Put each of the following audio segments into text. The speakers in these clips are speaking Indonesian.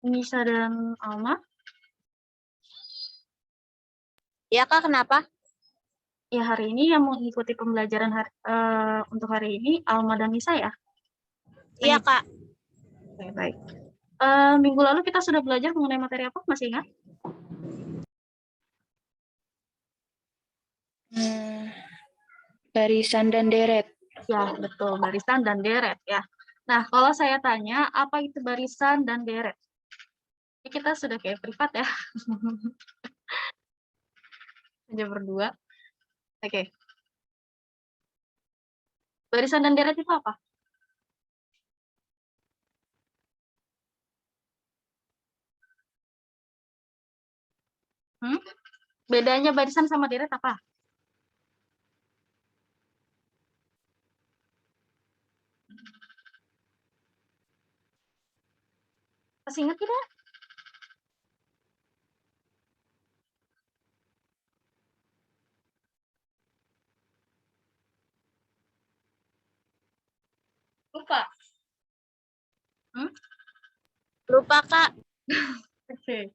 Nisa dan Alma. Ya Kak, kenapa? Ya, hari ini yang mengikuti pembelajaran untuk hari ini Alma dan Nisa ya? Iya Kak. Oke, baik. Minggu lalu kita sudah belajar mengenai materi apa? Masih ingat? Barisan dan deret. Ya, betul. Barisan dan deret ya. Nah, kalau saya tanya, apa itu barisan dan deret? Ini kita sudah kayak privat ya. Hanya berdua. Oke. Barisan dan deret itu apa? Bedanya barisan sama deret apa? Masih ingat tidak? Lupa. Lupa Kak. Oke.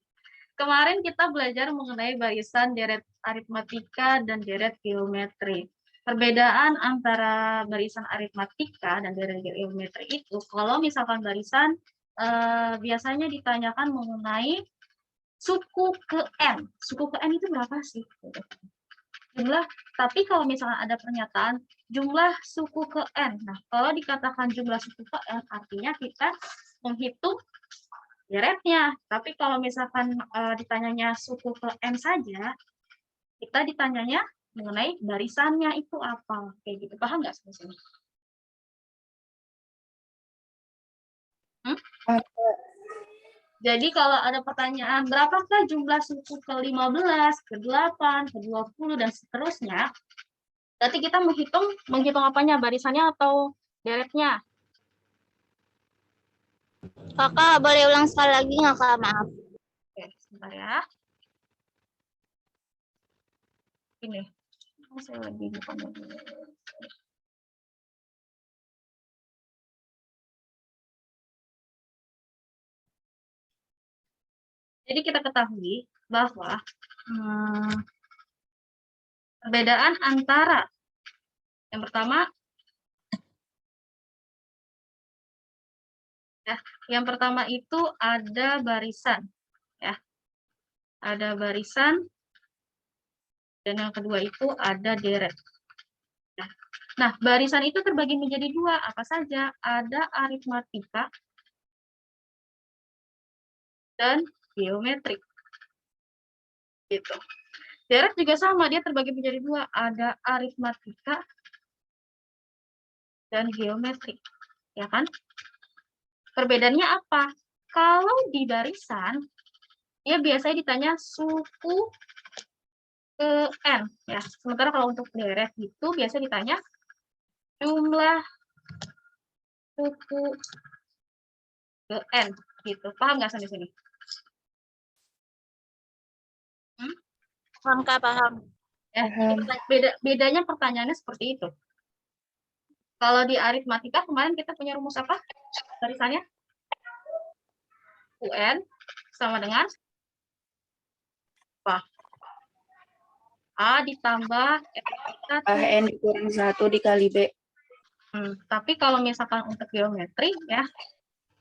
Kemarin kita belajar mengenai barisan, deret aritmatika, dan deret geometri. Perbedaan antara barisan aritmatika dan deret geometri itu, kalau misalkan barisan, biasanya ditanyakan mengenai suku ke N. Suku ke N itu berapa sih? Jumlah, tapi kalau misalnya ada pernyataan jumlah suku ke N. Nah, kalau dikatakan jumlah suku ke N, artinya kita menghitung deretnya. Tapi kalau misalkan ditanyanya suku ke N saja, kita ditanyanya mengenai barisannya itu apa. Kayak gitu. Paham nggak sampai sini? Jadi kalau ada pertanyaan, berapakah jumlah suku ke-15, ke-8, ke-20, dan seterusnya, berarti kita menghitung apanya, barisannya atau deretnya? Kakak boleh ulang sekali lagi nggak Kak? Maaf. Oke, sebentar ya. Ini, saya lagi buka dulu. Jadi kita ketahui bahwa perbedaan antara yang pertama itu ada barisan, ya, ada barisan, dan yang kedua itu ada deret. Nah, barisan itu terbagi menjadi dua, apa saja? Ada aritmatika dan geometri. Gitu. Deret juga sama, dia terbagi menjadi dua, ada aritmatika dan geometri, ya kan? Perbedaannya apa? Kalau di barisan, dia biasanya ditanya suku ke N, ya. Sementara kalau untuk deret itu biasanya ditanya jumlah suku ke N, gitu. Paham nggak sampai sini? Paham Kak, paham. Ya, bedanya pertanyaannya seperti itu. Kalau di aritmatika kemarin kita punya rumus apa? Barisannya UN sama dengan apa? A ditambah N dikurang 1 dikali B. Tapi kalau misalkan untuk geometri, ya,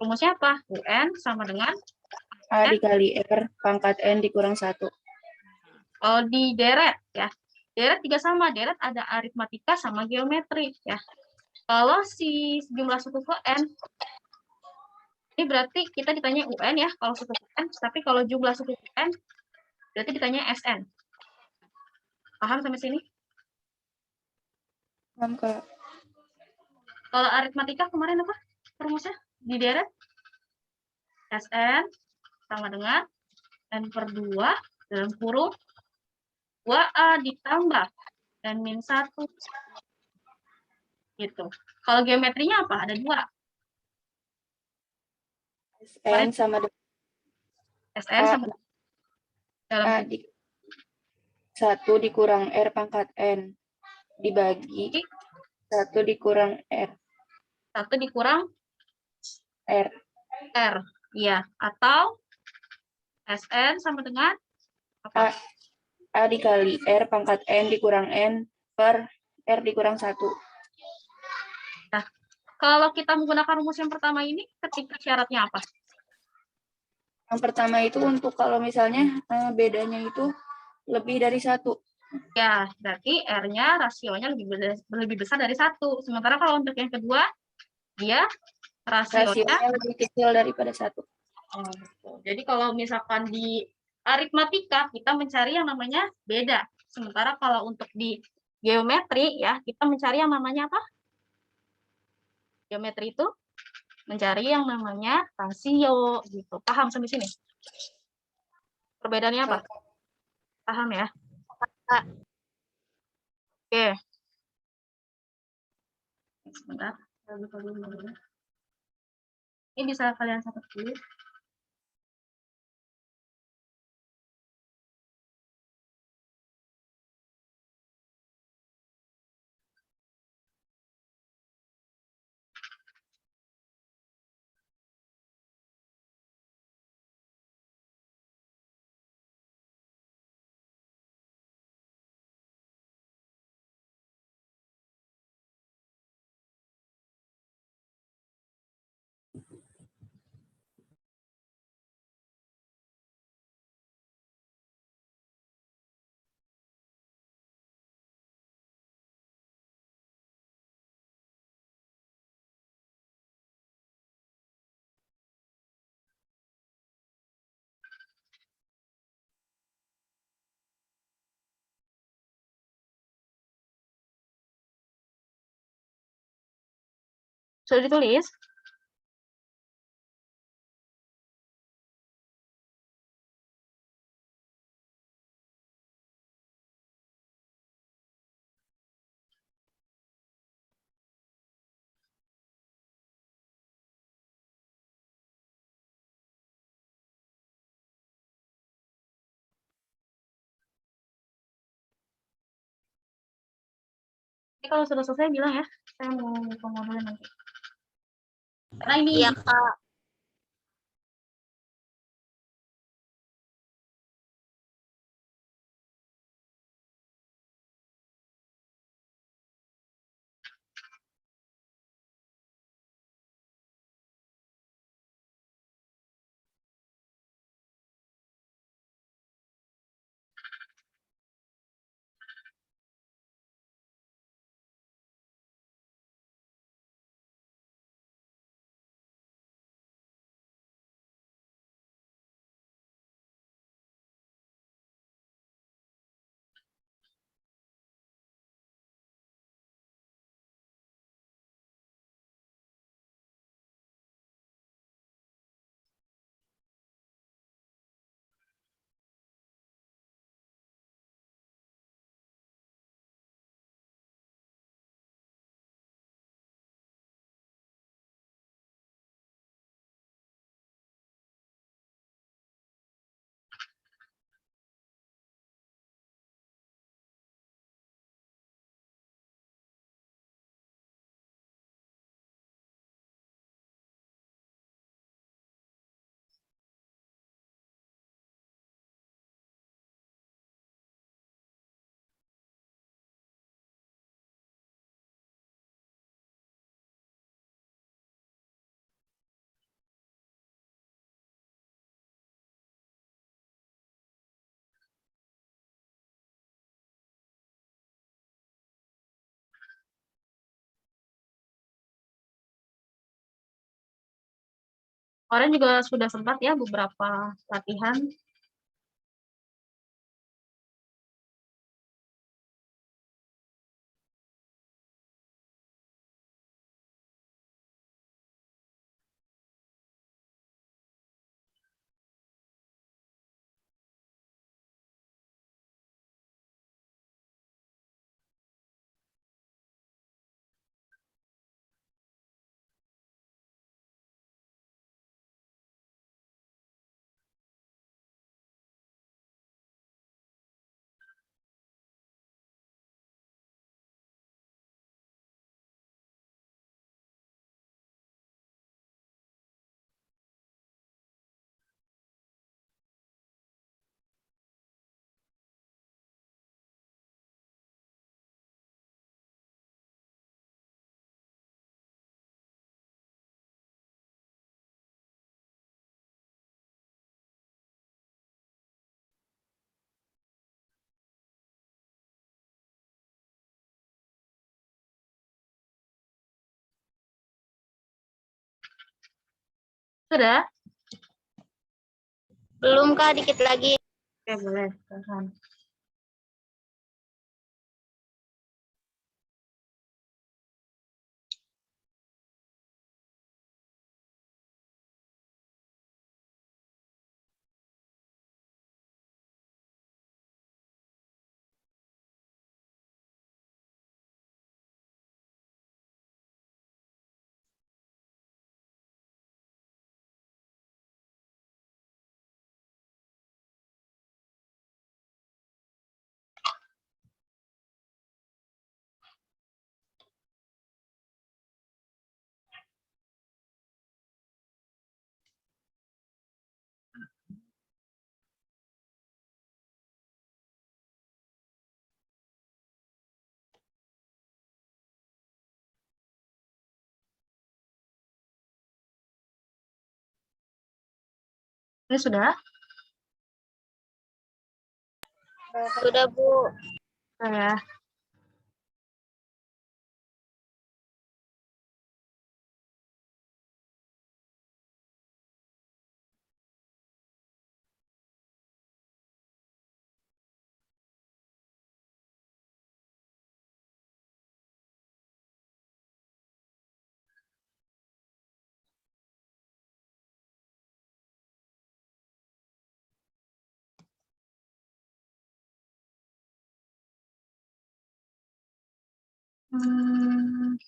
rumusnya apa? UN sama dengan A dikali R pangkat N dikurang 1. Kalau di deret, ya, deret juga sama. Deret ada aritmatika sama geometri, ya. Kalau si jumlah suku ke N, ini berarti kita ditanya UN ya, kalau suku ke N. Tapi kalau jumlah suku ke N, berarti ditanya SN. Paham sampai sini? Paham Kak. Kalau aritmatika kemarin apa rumusnya? Di deret, SN sama dengan N per 2 dalam kurung 2A ditambah dan min 1. Gitu. Kalau geometrinya apa? Ada 2. SN sama dengan SN sama dalam A 1 dikurang R pangkat N dibagi 1 dikurang R. 1 dikurang R. R. Iya, atau Sn sama dengan apa? A, A dikali R pangkat N dikurang N per R dikurang 1. Nah, kalau kita menggunakan rumus yang pertama ini, ketika syaratnya apa? Yang pertama itu untuk kalau misalnya bedanya itu lebih dari 1. Ya, berarti R-nya rasionya lebih besar dari 1. Sementara kalau untuk yang kedua, dia rasionya. Rasionya lebih kecil daripada 1. Oh, betul. Jadi kalau misalkan di aritmatika, kita mencari yang namanya beda. Sementara kalau untuk di geometri, ya, kita mencari yang namanya apa? Geometri itu mencari yang namanya rasio, gitu. Paham sampai sini? Perbedaannya apa? Paham ya? Kak. Oke. Sebentar. Saya buka dulu. Ini bisa kalian catat dulu. Sudah ditulis? Jadi kalau sudah selesai bilang ya, saya mau pemodalnya nanti. Karena ini Iya, Kak. kemarin juga sudah sempat ya beberapa latihan. Sudah? Belum Kak, dikit lagi. Oke, boleh. Tahan. Ini sudah? Sudah Bu. Sudah ya. Hmm.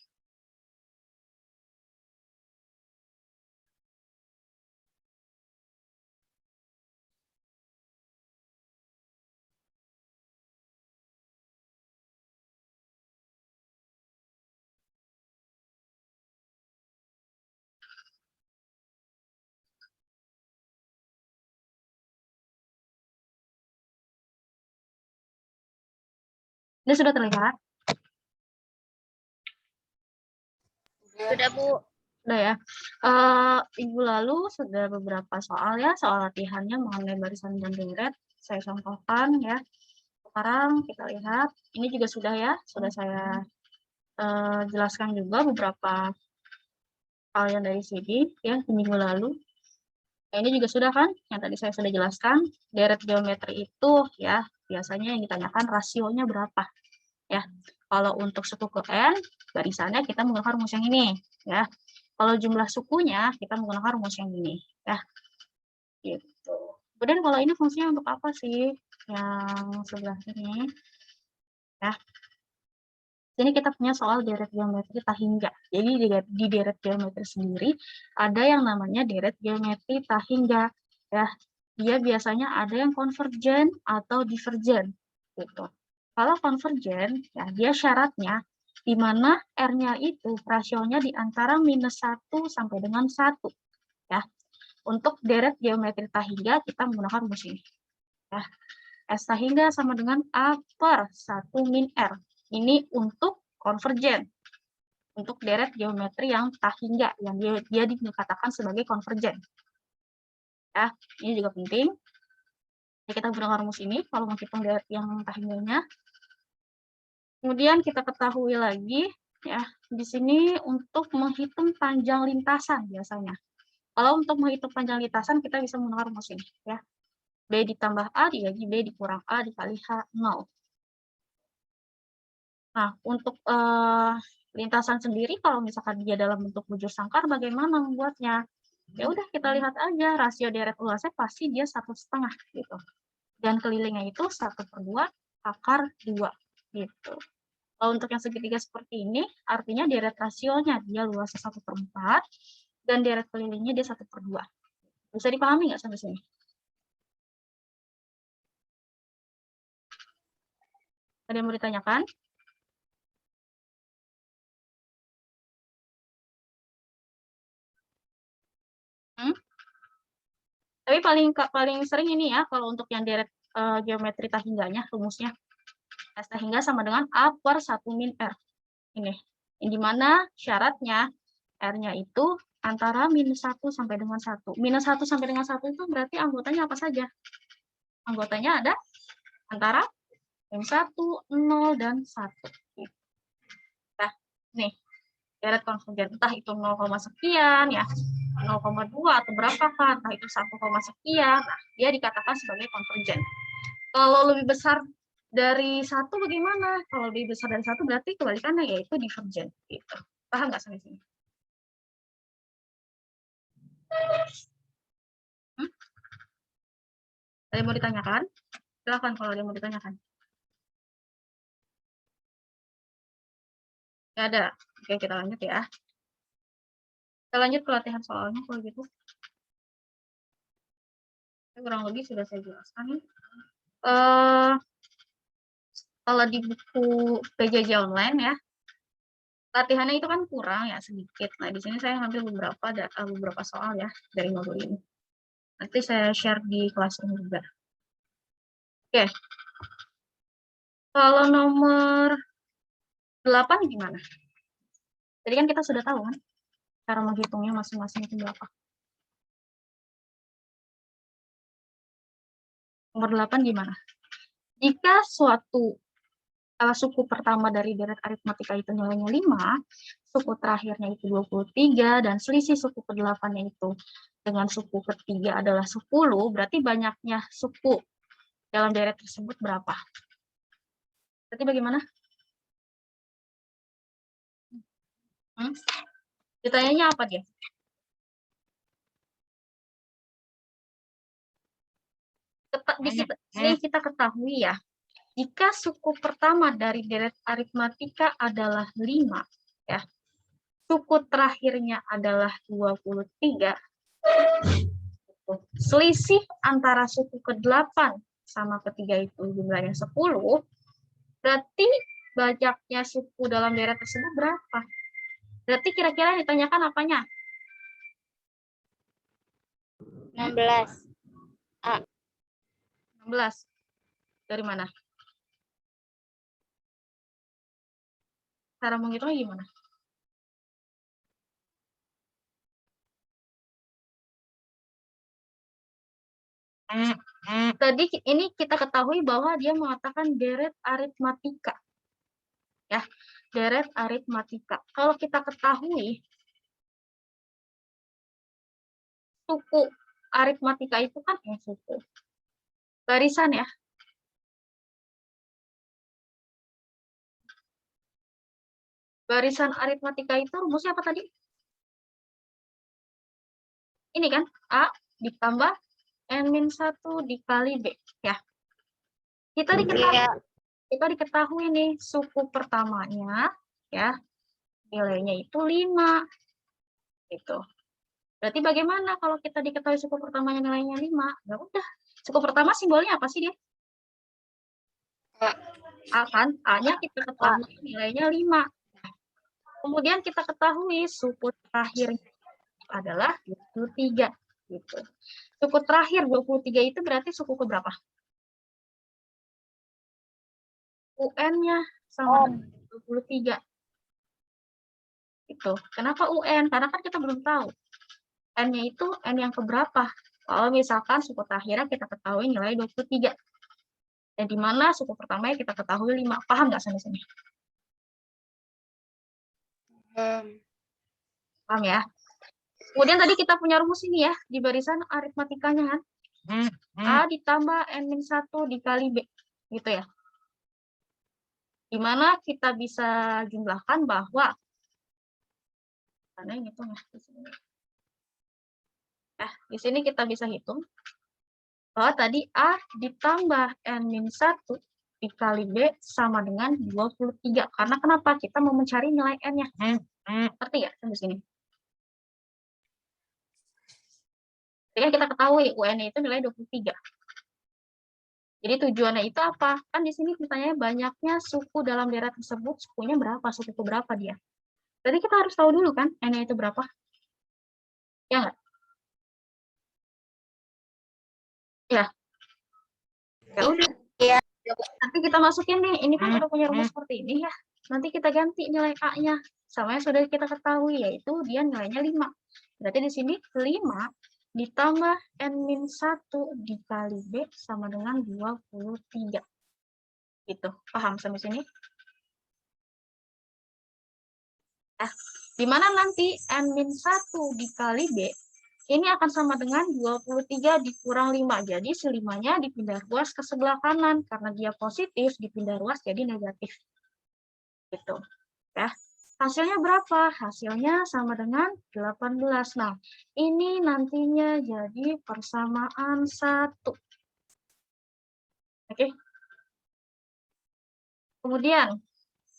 Ini sudah terlihat? Sudah Bu. Sudah ya. Minggu lalu sudah beberapa soal ya, soal latihannya mengenai barisan dan deret. Saya contohkan ya. Sekarang kita lihat, ini juga sudah ya, sudah saya jelaskan juga beberapa hal yang dari sini ya di minggu lalu. Nah, ini juga sudah kan, yang tadi saya sudah jelaskan, deret geometri itu ya biasanya yang ditanyakan rasionya berapa ya. Kalau untuk suku ke n, barisannya kita menggunakan rumus yang ini ya. Kalau jumlah sukunya kita menggunakan rumus yang ini ya. Gitu. Kemudian kalau ini fungsinya untuk apa sih? Yang sebelah sini ya. Sini kita punya soal deret geometri tahingga. Jadi di deret geometri sendiri ada yang namanya deret geometri tahingga ya. Dia biasanya ada yang konvergen atau divergen gitu. Kalau konvergen ya dia syaratnya di mana R-nya itu rasionya di antara -1 sampai dengan 1 ya. Untuk deret geometri tahingga kita menggunakan rumus ini ya. S tahingga sama dengan A per 1 min R. Ini untuk konvergen. Untuk deret geometri yang tahingga, yang dia dikatakan sebagai konvergen. Ya, ini juga penting. Ya, kita gunakan rumus ini kalau menghitung deret yang tahingganya. Kemudian kita ketahui lagi, ya, di sini untuk menghitung panjang lintasan biasanya. Kalau untuk menghitung panjang lintasan, kita bisa menggunakan rumus ini. Ya. B ditambah A dibagi B dikurang A dikali H 0. Nah, untuk lintasan sendiri, kalau misalkan dia dalam bentuk bujur sangkar, bagaimana membuatnya? Ya udah, kita lihat aja, rasio deret luasnya pasti dia 1,5 gitu. Dan kelilingnya itu 1/2 akar 2 gitu. Kalau untuk yang segitiga seperti ini, artinya deret rasionya dia luasnya 1/4 dan deret kelilingnya dia 1/2. Bisa dipahami nggak sampai sini? Ada yang mau ditanyakan? Tapi paling sering ini ya, kalau untuk yang deret geometri tahingganya, rumusnya S tahingga sama dengan A per 1 min R. Ini. Yang dimana syaratnya R-nya itu antara -1 sampai dengan 1. -1 sampai dengan 1 itu berarti anggotanya apa saja? Anggotanya ada antara -1, 0, dan 1. Nah, nih, deret konvergen entah itu 0, sekian ya, 0,2 atau berapa kan, nah itu 1, sekian, nah dia dikatakan sebagai konvergen. Kalau lebih besar dari 1 bagaimana? Kalau lebih besar dari 1 berarti kebalikannya yaitu divergen. Gitu. Paham nggak sampai sini? Ada yang mau ditanyakan? Silakan kalau ada yang mau ditanyakan. Ya ada. Oke, kita lanjut ya. Kita lanjut ke latihan soalnya kalau gitu. Kurang lebih sudah saya jelaskan. Kalau di buku PJJ online ya, latihannya itu kan kurang ya sedikit. Nah di sini saya ambil beberapa soal ya dari modul ini. Nanti saya share di Classroom juga. Oke. Kalau nomor 8 gimana? Tadi kan kita sudah tahu kan cara menghitungnya masing-masing itu berapa. Nomor 8 gimana? Jika suatu suku pertama dari deret aritmatika itu nilainya 5, suku terakhirnya itu 23, dan selisih suku ke-8-nya itu dengan suku ketiga adalah 10, berarti banyaknya suku dalam deret tersebut berapa? Berarti bagaimana? Ditanyanya apa dia? Di sini kita ketahui ya, jika suku pertama dari deret aritmatika adalah 5, ya, suku terakhirnya adalah 23, selisih antara suku ke-8 sama ketiga itu jumlahnya 10, berarti banyaknya suku dalam deret tersebut berapa? Berarti kira-kira ditanyakan apanya? 16. 16. Dari mana? Cara menghitungnya gimana? Tadi ini kita ketahui bahwa dia mengatakan deret aritmatika. Ya, deret aritmatika. Kalau kita ketahui suku aritmatika itu kan suku barisan ya. Barisan aritmatika itu rumusnya apa tadi? Ini kan A ditambah N-1 dikali B ya. Kita diketahui nih suku pertamanya ya nilainya itu 5 gitu. Berarti bagaimana kalau kita diketahui suku pertamanya nilainya 5? Ya udah, suku pertama simbolnya apa sih dia? A kan, A-nya kita ketahui nilainya 5. Kemudian kita ketahui suku terakhirnya adalah 23 gitu. Suku terakhir 23 itu berarti suku ke berapa? UN-nya sama 23. Itu. Kenapa UN? Karena kan kita belum tahu. N-nya itu N yang keberapa? Kalau misalkan suku terakhirnya kita ketahui nilai 23. Dan di mana suku pertamanya kita ketahui 5. Paham nggak sampai sini? Paham ya? Kemudian tadi kita punya rumus ini ya, di barisan aritmatikanya kan. A ditambah N-1 dikali B. Gitu ya. Di mana kita bisa jumlahkan bahwa mana yang hitung ya di sini. Di sini kita bisa hitung bahwa tadi A ditambah N-1 dikali B sama dengan 23. Karena kenapa? Kita mau mencari nilai N-nya. Ngerti ya sampai sini? Jadi kita ketahui UN-nya itu nilai 23. Jadi tujuannya itu apa? Kan di sini ditanya banyaknya suku dalam daerah tersebut, sukunya berapa, suku berapa dia. Jadi kita harus tahu dulu kan, N-nya itu berapa. Ya nggak? Ya. Ya udah. Iya. Nanti kita masukin nih, ini kan udah punya rumus seperti ini ya. Nanti kita ganti nilai A-nya. Sama yang sudah kita ketahui, yaitu dia nilainya 5. Berarti di sini 5 ditambah N-1 dikali B sama dengan 23. Gitu. Paham sampai sini? Di mana nanti N-1 dikali B ini akan sama dengan 23 dikurang 5. Jadi si 5-nya dipindah ruas ke sebelah kanan. Karena dia positif, dipindah ruas jadi negatif. Gitu. Ya. Hasilnya berapa? Hasilnya sama dengan 18. Nah, ini nantinya jadi persamaan 1. Oke. Kemudian,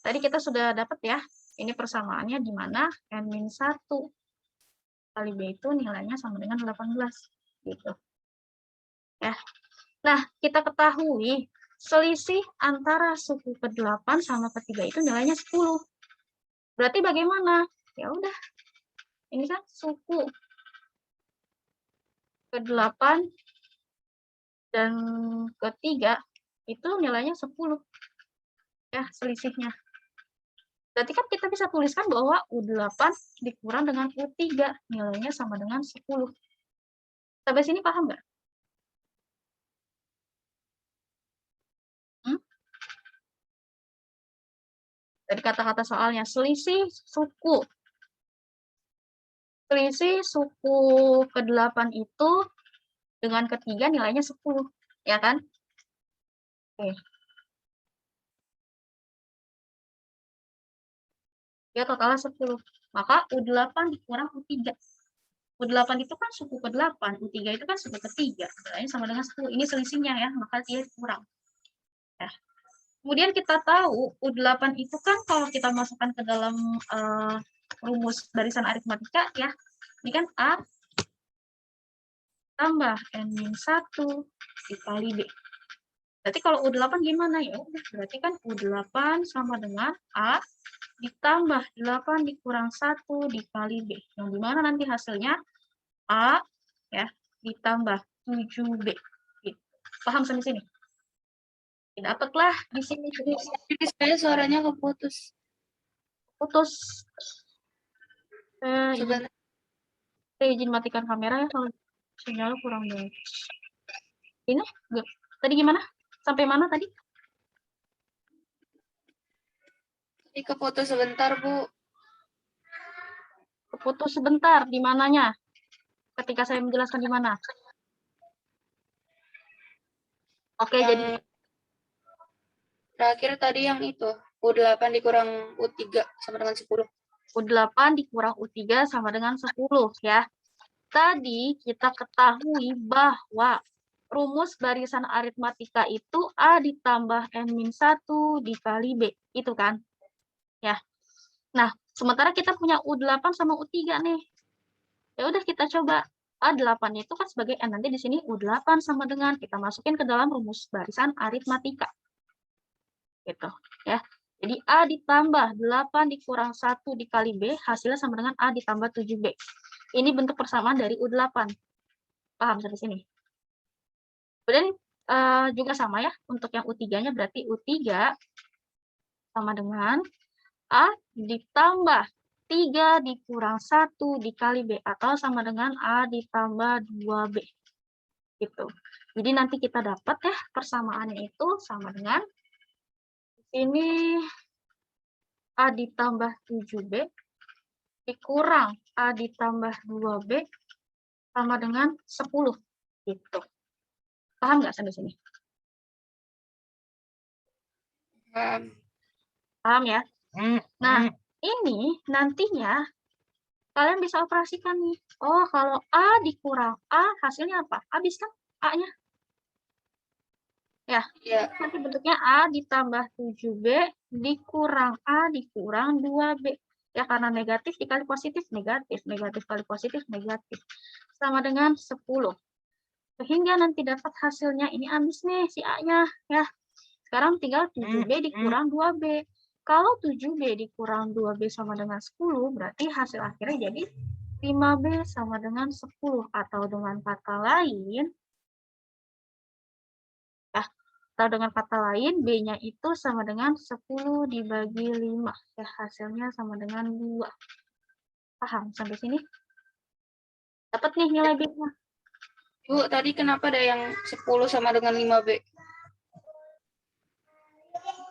tadi kita sudah dapat ya, ini persamaannya di mana N-1 kali B itu nilainya sama dengan 18. Gitu. Ya. Nah, kita ketahui selisih antara suku ke-8 sama ke-3 itu nilainya 10. Berarti bagaimana? Ya udah. Ini kan suku ke-8 dan ke-3 itu nilainya 10. Ya, selisihnya. Berarti kan kita bisa tuliskan bahwa U8 dikurang dengan U3 nilainya sama dengan 10. Sampai sini paham nggak? Dari kata-kata soalnya, selisih suku ke-8 itu dengan ke-3 nilainya 10, ya kan? Oke. Ya totalnya 10. Maka U8 dikurang U3. U8 itu kan suku ke-8, U3 itu kan suku ke-3. Nilainya sama dengan 10. Ini selisihnya ya, maka dia kurang. Ya. Kemudian kita tahu U8 itu kan kalau kita masukkan ke dalam rumus barisan aritmatika ya, ini kan A tambah N-1 dikali B. Berarti kalau U8 gimana ya? Berarti kan U8 sama dengan A ditambah 8 dikurang 1 dikali B. Yang dimana nanti hasilnya A ya ditambah 7B. Gitu. Paham sampai sini? Dapatlah di sini. Jadi saya suaranya keputus. Putus. Izin matikan kamera ya kalau sinyal kurang baik. Ini tadi gimana? Sampai mana tadi? Tadi keputus sebentar, Bu. Keputus sebentar, di mananya? Ketika saya menjelaskan di mana? Oke, jadi terakhir tadi yang itu, U8 dikurang U3 sama dengan 10. U8 dikurang U3 sama dengan 10 ya. Tadi kita ketahui bahwa rumus barisan aritmatika itu A ditambah N-1 dikali B. Itu kan? Ya. Nah, sementara kita punya U8 sama U3 nih. Ya udah kita coba. A8 itu kan sebagai N. Nanti di sini U8 sama dengan kita masukin ke dalam rumus barisan aritmatika. Gitu, ya. Jadi A ditambah 8 dikurang 1 dikali B, hasilnya sama dengan A ditambah 7B. Ini bentuk persamaan dari U8. Paham sampai sini? Kemudian juga sama ya, untuk yang U3-nya berarti U3 sama dengan A ditambah 3 dikurang 1 dikali B, atau sama dengan A ditambah 2B. Gitu. Jadi nanti kita dapat ya, persamaannya itu sama dengan ini A ditambah 7B dikurang A ditambah 2B sama dengan 10. Gitu. Paham nggak sampai sini? Paham ya? Nah, ini nantinya kalian bisa operasikan nih. Oh, kalau A dikurang A, hasilnya apa? Habis kan A-nya? Ya, nanti bentuknya A ditambah 7B dikurang A dikurang 2B. Ya, karena negatif dikali positif, negatif. Negatif kali positif, negatif. Sama dengan 10. Sehingga nanti dapat hasilnya, ini habis nih si A-nya. Ya, sekarang tinggal 7B dikurang 2B. Kalau 7B dikurang 2B sama dengan 10, berarti hasil akhirnya jadi 5B sama dengan 10. Atau dengan kata lain, B-nya itu sama dengan 10 dibagi 5. Ya, hasilnya sama dengan 2. Paham sampai sini? Dapat nih nilai B-nya. Bu, tadi kenapa ada yang 10 sama dengan 5B?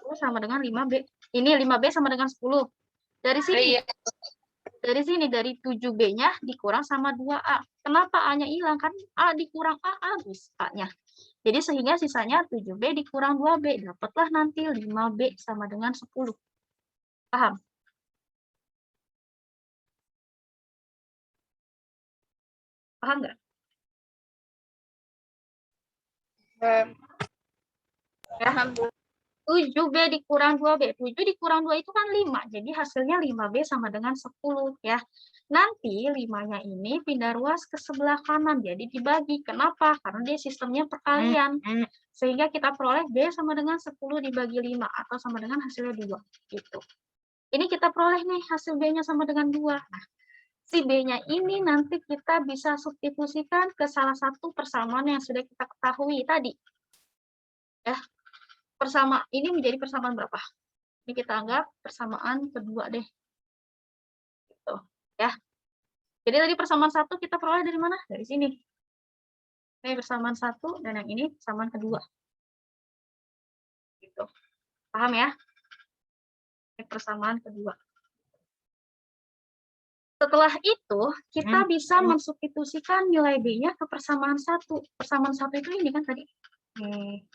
10 sama dengan 5B. Ini 5B sama dengan 10. Dari sini. Dari sini, dari 7B-nya dikurang sama 2A. Kenapa A-nya hilang? Kan A dikurang A habis A-nya. Jadi sehingga sisanya 7B dikurang 2B. Dapatlah nanti 5B sama dengan 10. Paham? Paham nggak? Ya. 7B dikurang 2B. 7 dikurang 2 itu kan 5. Jadi hasilnya 5B sama dengan 10 ya. Nanti 5-nya ini pindah ruas ke sebelah kanan. Jadi dibagi. Kenapa? Karena dia sistemnya perkalian. Sehingga kita peroleh B sama dengan 10 dibagi 5. Atau sama dengan hasilnya 2. Gitu. Ini kita peroleh nih hasil B-nya sama dengan 2. Nah, si B-nya ini nanti kita bisa substitusikan ke salah satu persamaan yang sudah kita ketahui tadi. Ya. Persama ini menjadi persamaan berapa? Ini kita anggap persamaan kedua deh. Gitu, ya. Jadi tadi persamaan 1 kita peroleh dari mana? Dari sini. Ini persamaan 1 dan yang ini persamaan kedua. Gitu. Paham ya? Ini persamaan kedua. Setelah itu, kita bisa mensubstitusikan nilai B-nya ke persamaan 1. Persamaan 1 itu ini kan tadi. Nih.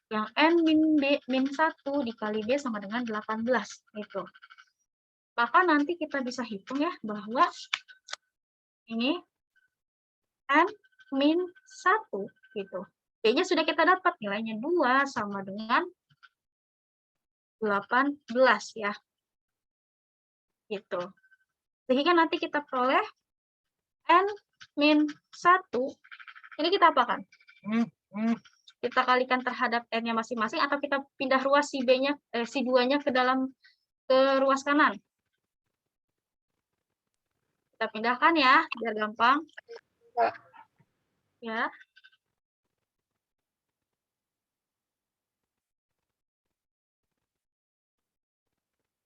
Yang N min B min 1 dikali B sama dengan 18. Gitu. Maka nanti kita bisa hitung ya bahwa ini N min 1 gitu. B-nya sudah kita dapat nilainya 2 sama dengan 18 ya. Gitu. Sehingga nanti kita peroleh N min 1. Ini kita apakan? Kita kalikan terhadap N-nya masing-masing atau kita pindah ruas si B-nya si 2-nya ke ruas kanan. Kita pindahkan ya, biar gampang. Ya.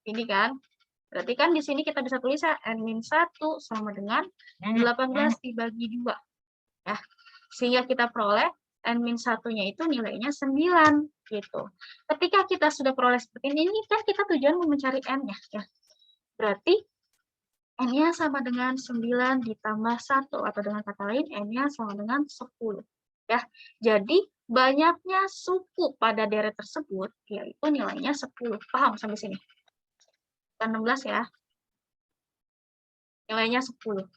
Ini kan. Berarti kan di sini kita bisa tulis ya N-1 sama dengan 18 dibagi 2. Ya. Sehingga kita peroleh N-1-nya itu nilainya 9 gitu. Ketika kita sudah peroleh seperti ini kan kita tujuan mau mencari N-nya ya. Berarti N-nya sama dengan 9 ditambah 1 atau dengan kata lain N-nya sama dengan 10 ya. Jadi banyaknya suku pada deret tersebut yaitu nilainya 10. Paham sampai sini? 16 ya. Nilainya 10.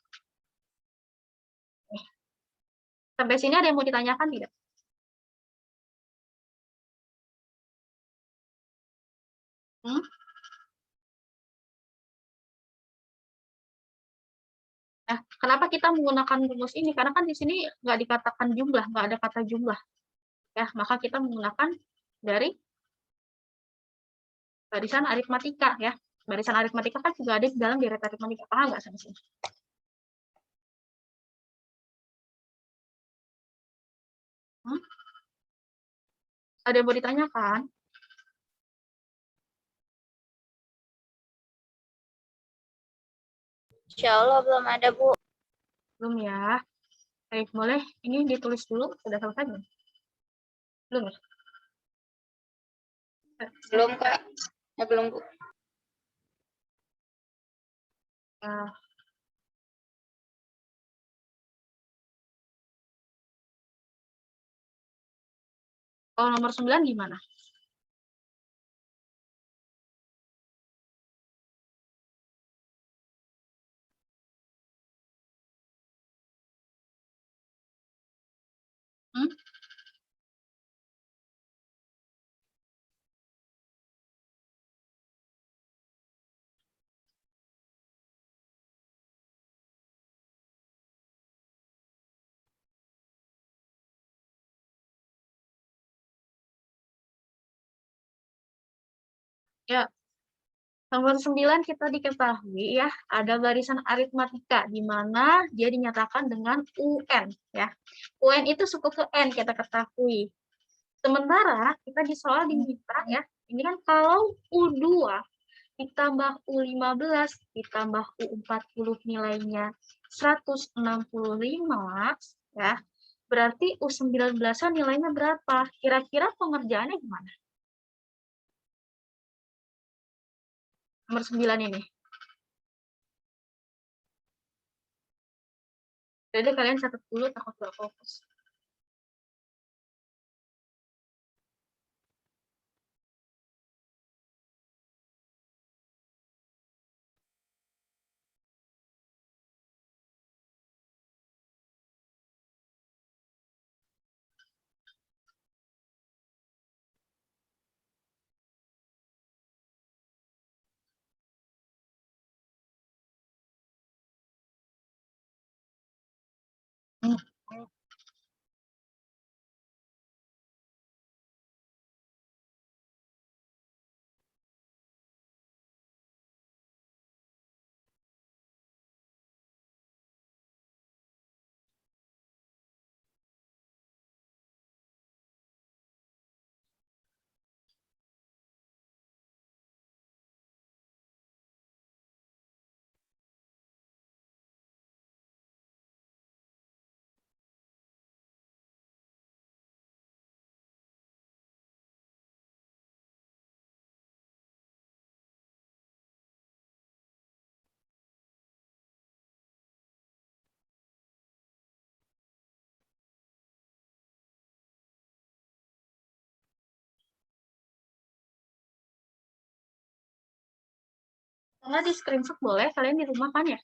Sampai sini ada yang mau ditanyakan tidak? Nah, kenapa kita menggunakan rumus ini? Karena kan di sini nggak dikatakan jumlah, nggak ada kata jumlah. Ya, maka kita menggunakan dari barisan aritmatika ya. Barisan aritmatika kan juga ada di dalam deret aritmatika. Paham nggak sampai sini? Ada yang mau ditanyakan? Insya Allah belum ada, Bu. Belum ya. Baik, boleh ini ditulis dulu. Sudah selesai belum? Belum ya? Belum, Kak. Ya, belum, Bu. Kalau nomor 9 gimana? Ya, nomor 9 kita diketahui ya, ada barisan aritmatika di mana dia dinyatakan dengan UN ya. UN itu suku ke N kita ketahui. Sementara kita di soal diminta ya, ini kan kalau U2 ditambah U15 ditambah U40 nilainya 165 ya. Berarti U19-nya nilainya berapa? Kira-kira pengerjaannya gimana? Nomor 9 ini. Jadi kalian catat dulu, takut gak fokus. Karena di screenshot boleh, kalian di rumah kan ya?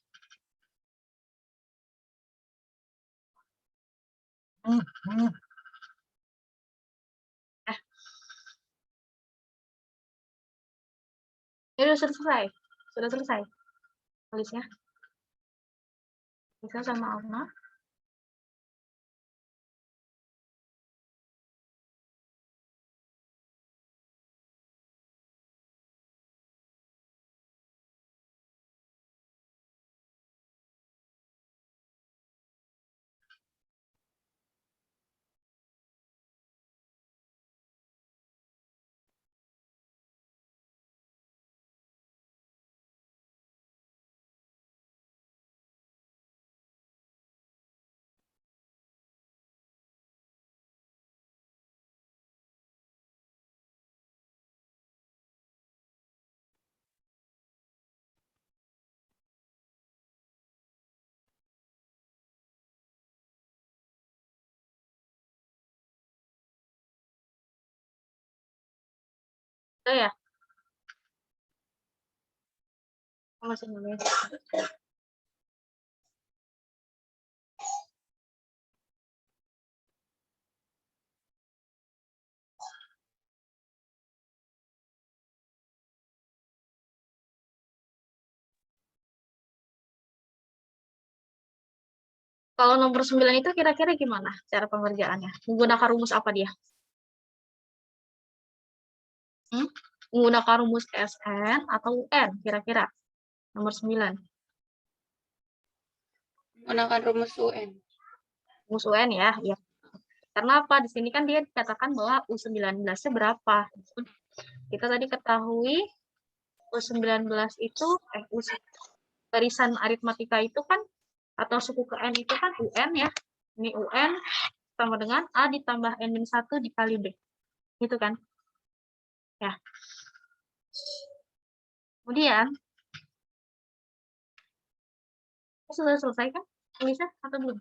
Ini sudah selesai. Sudah selesai. Tulisnya. Bisa sama Alma. Sudah ya? Masih nulis. Kalau nomor 9 itu kira-kira gimana cara pengerjaannya? Menggunakan rumus apa dia? Menggunakan rumus SN atau UN kira-kira? Nomor 9. Menggunakan rumus UN. Rumus UN ya, ya. Karena apa? Di sini kan dia dikatakan bahwa U19-nya berapa. Kita tadi ketahui U19 itu, barisan aritmatika itu kan, atau suku ke N itu kan UN ya. Ini UN sama dengan A ditambah N-1 dikali B. Gitu kan? Ya. Kemudian, sudah selesai kan tulisnya atau belum?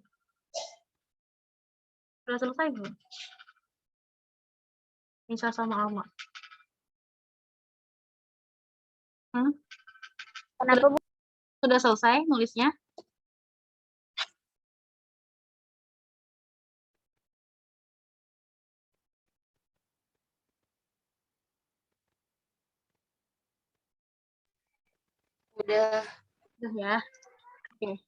Sudah selesai belum? Bisa sama Alma. Kenapa, Bu? Sudah selesai nulisnya? Udah. Udah ya. Oke.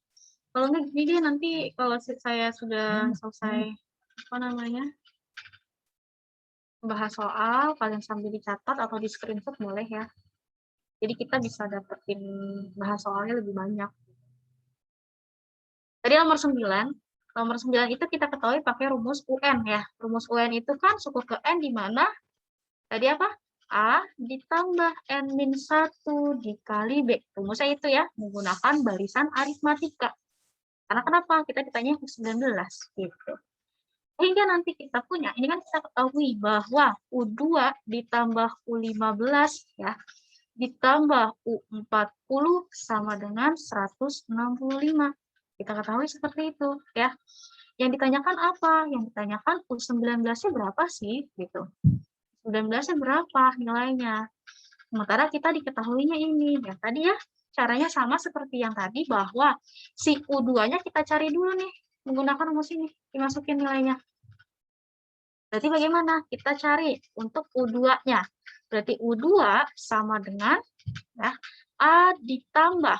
Kalau nggak gini deh, nanti kalau saya sudah selesai apa namanya bahas soal, kalian sambil dicatat atau di screenshot boleh ya. Jadi kita bisa dapetin bahas soalnya lebih banyak. Tadi nomor 9. Nomor 9 itu kita ketahui pakai rumus UN ya. Rumus UN itu kan suku ke N di mana tadi apa? A ditambah N-1 dikali B. Rumusnya itu ya, menggunakan barisan aritmatika. Karena kenapa? Kita ditanya U19 gitu. Sehingga nanti kita punya, ini kan kita ketahui bahwa U2 ditambah U15 ya, ditambah U40 sama dengan 165. Kita ketahui seperti itu ya. Yang ditanyakan apa? Yang ditanyakan U19-nya berapa sih gitu. 19-nya berapa nilainya? Sementara kita diketahuinya ini. Ya tadi ya, caranya sama seperti yang tadi bahwa si U2-nya kita cari dulu nih menggunakan rumus ini, dimasukin nilainya. Berarti bagaimana? Kita cari untuk U2-nya. Berarti U2 sama dengan ya, A ditambah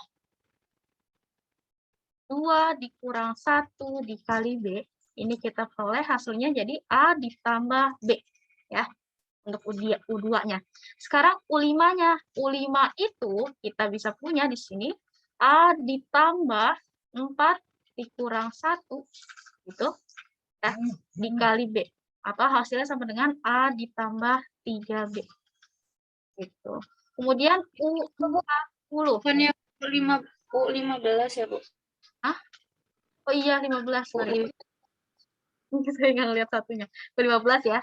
2 dikurang 1 dikali B. Ini kita peroleh hasilnya jadi A ditambah B. Ya, untuk U2-nya. Sekarang U5-nya. U5 itu kita bisa punya di sini A ditambah 4 dikurang 1 gitu ya, dikali B. Atau hasilnya sama dengan A ditambah 3B. Gitu. Kemudian U40. Bukannya U15 ya, Bu? Hah? Oh iya, 15. Sorry. Saya nggak ngeliat satunya. U15 ya.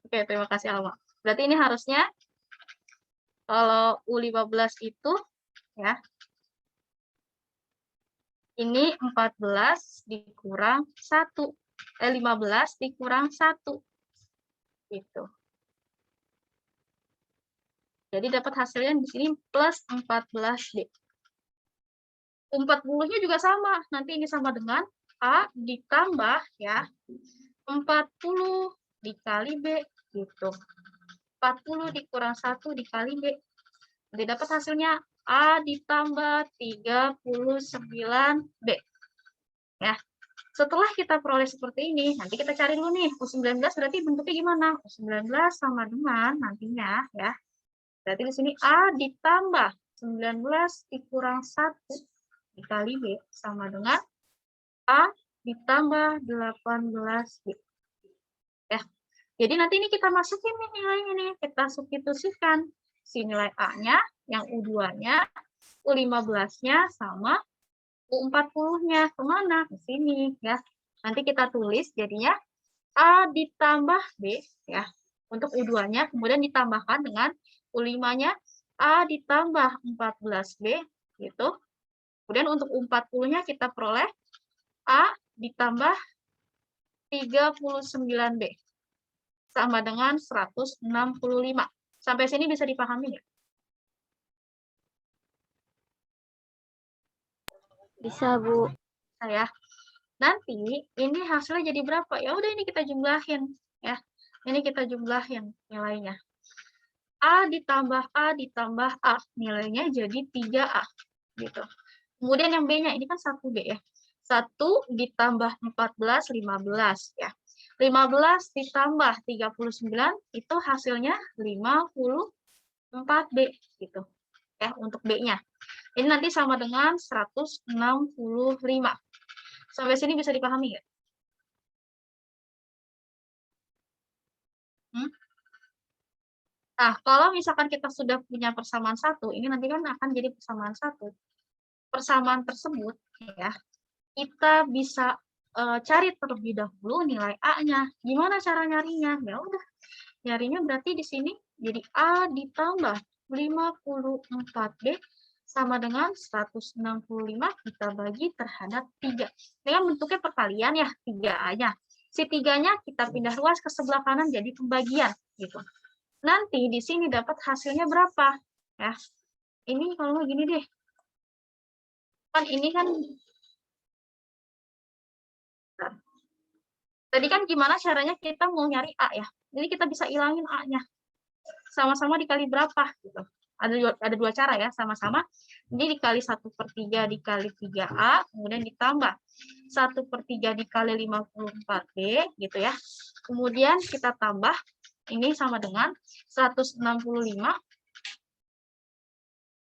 Oke, terima kasih Alma. Berarti ini harusnya kalau U15 itu ya, ini 14 dikurang 1. 15 dikurang 1. Gitu. Jadi dapat hasilnya di sini plus 14D. 40-nya juga sama. Nanti ini sama dengan A ditambah ya 40 dikali B gitu. 40 dikurang 1 dikali B. Nanti dapat hasilnya A ditambah 39B. Ya. Setelah kita peroleh seperti ini, nanti kita cari dulu nih, U19 berarti bentuknya gimana? U19 sama dengan nantinya ya. Berarti di sini A ditambah 19 dikurang 1 dikali B sama dengan A ditambah 18B. Ya. Jadi nanti ini kita masukin nih nilainya nih, kita substitusikan si nilai A-nya, yang U2-nya, U15-nya sama U40-nya kemana? Ke sini ya. Nanti kita tulis jadinya A ditambah B ya. Untuk U2-nya kemudian ditambahkan dengan U5-nya A ditambah 14B gitu. Kemudian untuk U40-nya kita peroleh A ditambah 39B sama dengan 165. Sampai sini bisa dipahami nggak? Bisa, Bu. Ya. Nanti ini hasilnya jadi berapa? Ya udah ini kita jumlahin ya. Ini kita jumlahin nilainya. A ditambah A nilainya jadi 3A gitu. Kemudian yang B-nya ini kan 1B ya. 1 ditambah 14 15 ya. 15 ditambah 39 itu hasilnya 54B gitu. Ya, untuk B-nya. Ini nanti sama dengan 165. Sampai sini bisa dipahami nggak? Nah, kalau misalkan kita sudah punya persamaan 1, ini nanti kan akan jadi persamaan 1. Persamaan tersebut, ya, kita bisa cari terlebih dahulu nilai A-nya. Gimana cara nyarinya? Ya udah, nyarinya berarti di sini jadi A ditambah 54B sama dengan 165 kita bagi terhadap 3. Ini kan bentuknya perkalian ya, 3A-nya. Si 3-nya kita pindah ruas ke sebelah kanan jadi pembagian gitu. Nanti di sini dapat hasilnya berapa? Ya. Ini kalau gini deh. Kan ini kan tadi kan gimana caranya kita mau nyari A ya. Jadi kita bisa ilangin A-nya. Sama-sama dikali berapa gitu. Ada dua cara ya, sama-sama. Ini dikali 1/3 dikali 3A, kemudian ditambah 1/3 dikali 54B gitu ya. Kemudian kita tambah ini sama dengan 165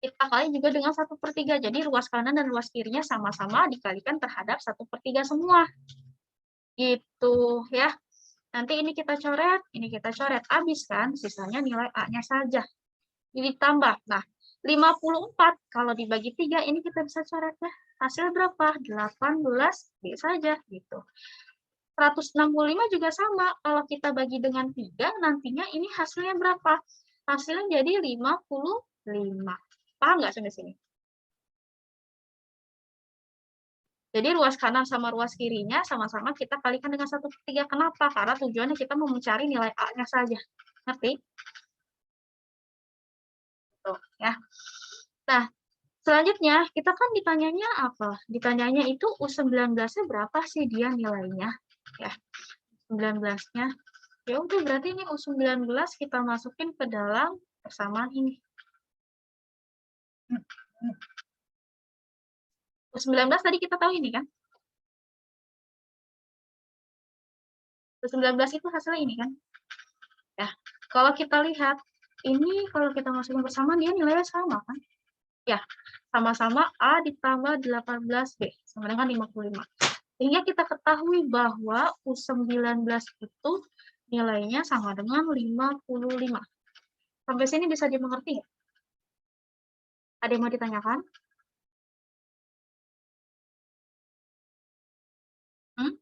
kita kali juga dengan 1/3. Jadi ruas kanan dan ruas kirinya sama-sama dikalikan terhadap 1/3 semua. Gitu ya. Nanti ini kita coret, ini kita coret. Habis kan, sisanya nilai A-nya saja. Jadi ditambah. Nah, 54 kalau dibagi 3 ini kita bisa coret ya. Hasil berapa? 18B saja gitu. 165 juga sama. Kalau kita bagi dengan 3, nantinya ini hasilnya berapa? Hasilnya jadi 55. Paham nggak sampai sini? Jadi ruas kanan sama ruas kirinya sama-sama kita kalikan dengan 1/3. Kenapa? Karena tujuannya kita mau mencari nilai A-nya saja. Ngerti? Tuh, ya. Nah, selanjutnya kita kan ditanyanya apa? Ditanyanya itu U19-nya berapa sih dia nilainya? Ya, 19-nya. Ya udah berarti ini U19 kita masukin ke dalam persamaan ini. U19 tadi kita tahu ini kan? U19 itu hasilnya ini kan? Ya, kalau kita lihat, ini kalau kita masukin persamaan dia nilainya sama kan? Ya, sama-sama A ditambah 18B sama dengan 55. Sehingga kita ketahui bahwa U19 itu nilainya sama dengan 55. Sampai sini bisa dimengerti nggak? Ada yang mau ditanyakan? Hmm?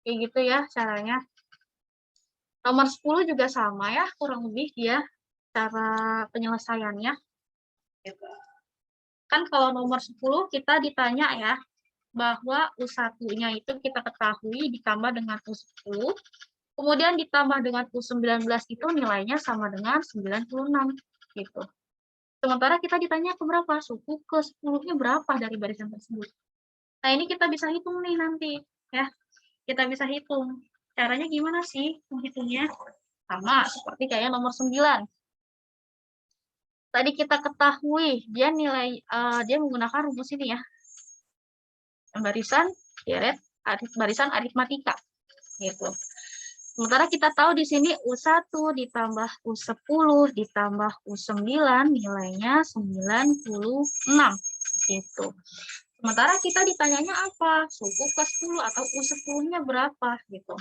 Kayak gitu ya caranya. Nomor 10 juga sama ya, kurang lebih dia cara penyelesaiannya. Kan kalau nomor 10 kita ditanya ya, bahwa U1-nya itu kita ketahui ditambah dengan U10, kemudian ditambah dengan U19 itu nilainya sama dengan 96 gitu. Sementara kita ditanya ke berapa? Suku ke 10-nya berapa dari barisan tersebut. Nah, ini kita bisa hitung nih nanti ya. Kita bisa hitung. Caranya gimana sih menghitungnya? Sama seperti kayak nomor 9. Tadi kita ketahui dia nilai dia menggunakan rumus ini ya. Barisan deret barisan aritmatika gitu. Sementara kita tahu di sini U1 ditambah U10 ditambah U9 nilainya 96 gitu. Sementara kita ditanyanya apa? Suku ke 10 atau U10-nya berapa gitu.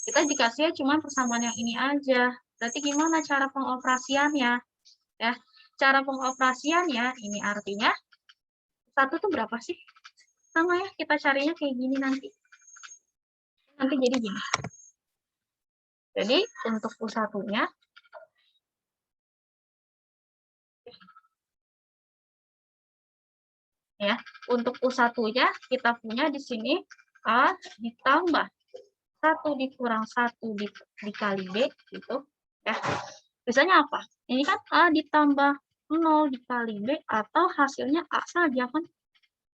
Kita dikasihnya cuma persamaan yang ini aja. Berarti gimana cara pengoperasiannya? Ya, cara pengoperasiannya ini artinya 1 itu berapa sih? Sama ya, kita carinya kayak gini nanti. Nanti jadi gini. Jadi untuk U1-nya ya, untuk U1-nya kita punya di sini A ditambah 1 dikurang 1 dikali B gitu ya. Biasanya apa? Ini kan A ditambah 0 dikali B atau hasilnya A saja kan?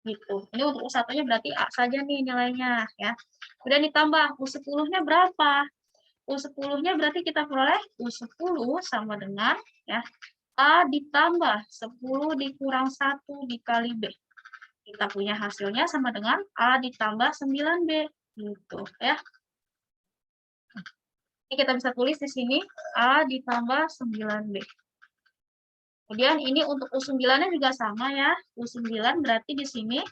Gitu. Ini untuk U1-nya berarti A saja nih nilainya ya. Kemudian ditambah U10-nya berapa? U10-nya berarti kita peroleh U10 sama dengan ya A ditambah 10 dikurang 1 dikali B. Kita punya hasilnya sama dengan A ditambah 9B gitu ya. Ini kita bisa tulis di sini A ditambah 9B. Kemudian ini untuk U9-nya juga sama ya. U9 berarti di sini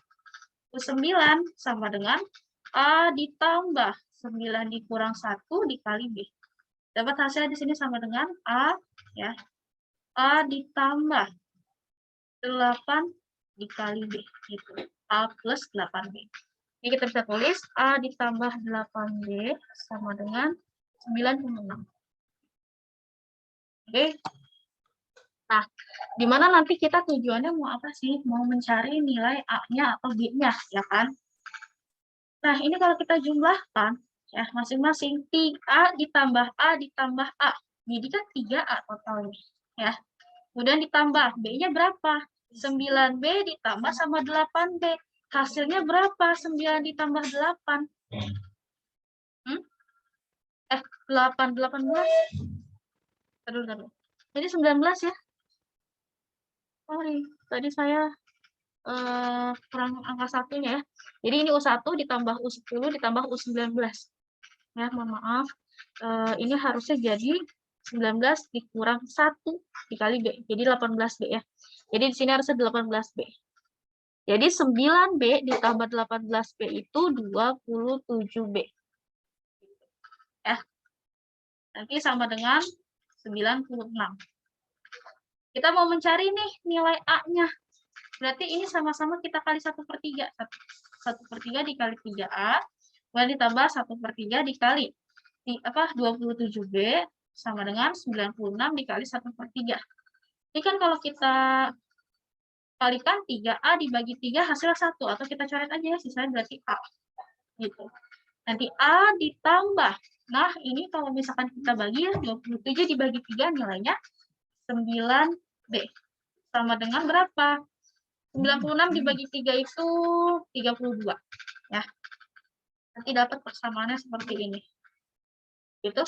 U9 sama dengan A ditambah 9 dikurang 1 dikali B. Dapat hasilnya di sini sama dengan A ya. A ditambah 8 dikali B gitu. A plus 8B. Ini kita bisa tulis A ditambah 8B sama dengan 96. Oke. Nah, di mana nanti kita tujuannya mau apa sih? Mau mencari nilai A-nya atau B-nya, ya kan? Nah, ini kalau kita jumlahkan, ya masing-masing 3A ditambah A ditambah A. Jadi kan 3A totalnya, ya. Kemudian ditambah, B-nya berapa? 9B ditambah sama 8B. Hasilnya berapa? 9 ditambah 8. 8, 18. Aduh. Jadi 19 ya. Sorry, tadi saya kurang angka satunya ya. Jadi ini U1 ditambah U10 ditambah U19. Ya, mohon maaf. Ini harusnya jadi 19 dikurang 1 dikali B. Jadi 18B ya. Jadi di sini harusnya 18B. Jadi 9B ditambah 18B itu 27B. Ya. Nanti sama dengan 96. Kita mau mencari nih nilai A-nya. Berarti ini sama-sama kita kali 1/3. 1/3 dikali 3A, kemudian ditambah 1/3 dikali 27B sama dengan 96 dikali 1/3. Ini kan kalau kita kalikan 3A dibagi 3 hasilnya 1, atau kita coret aja ya, sisanya berarti A. Gitu. Nanti A ditambah. Nah, ini kalau misalkan kita bagi ya, 27 dibagi 3 nilainya 9B. Sama dengan berapa? 96 dibagi 3 itu 32. Ya. Nanti dapat persamaannya seperti ini. Gitu.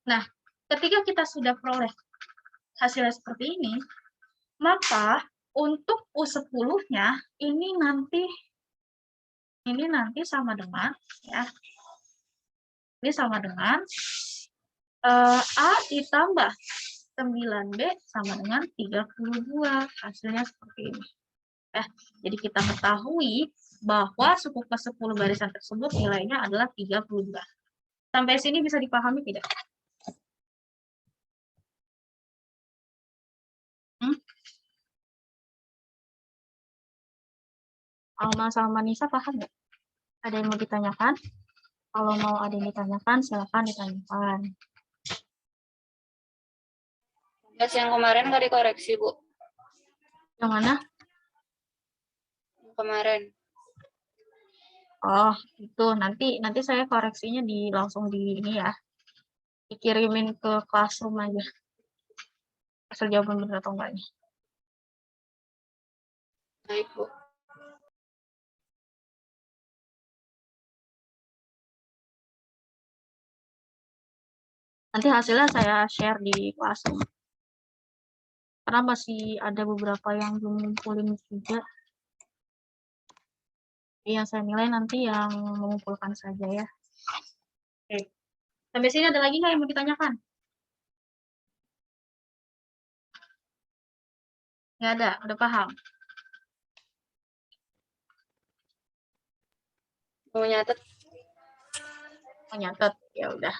Nah, ketika kita sudah peroleh hasilnya seperti ini, maka untuk U10-nya ini nanti sama dengan ya. Ini sama dengan A ditambah 9B sama dengan 32. Hasilnya seperti ini. Jadi kita ketahui bahwa suku ke-10 barisan tersebut nilainya adalah 32. Sampai sini bisa dipahami tidak? Alma sama Nisa paham nggak? Ada yang mau ditanyakan? Kalau mau ada yang ditanyakan, silakan ditanyakan. Tes yang kemarin nggak dikoreksi, Bu. Yang mana? Yang kemarin. Oh, itu nanti saya koreksinya langsung di ini ya. Dikirimin ke classroom aja. Asal jawaban benar atau enggaknya. Baik, Bu. Nanti hasilnya saya share di classroom. Karena masih ada beberapa yang belum ngumpulin juga. Yang saya nilai nanti yang mengumpulkan saja ya. Oke. Sampai sini ada lagi nggak yang mau ditanyakan? Nggak ada, udah paham. Mau nyatet? Mau nyatet, ya udah.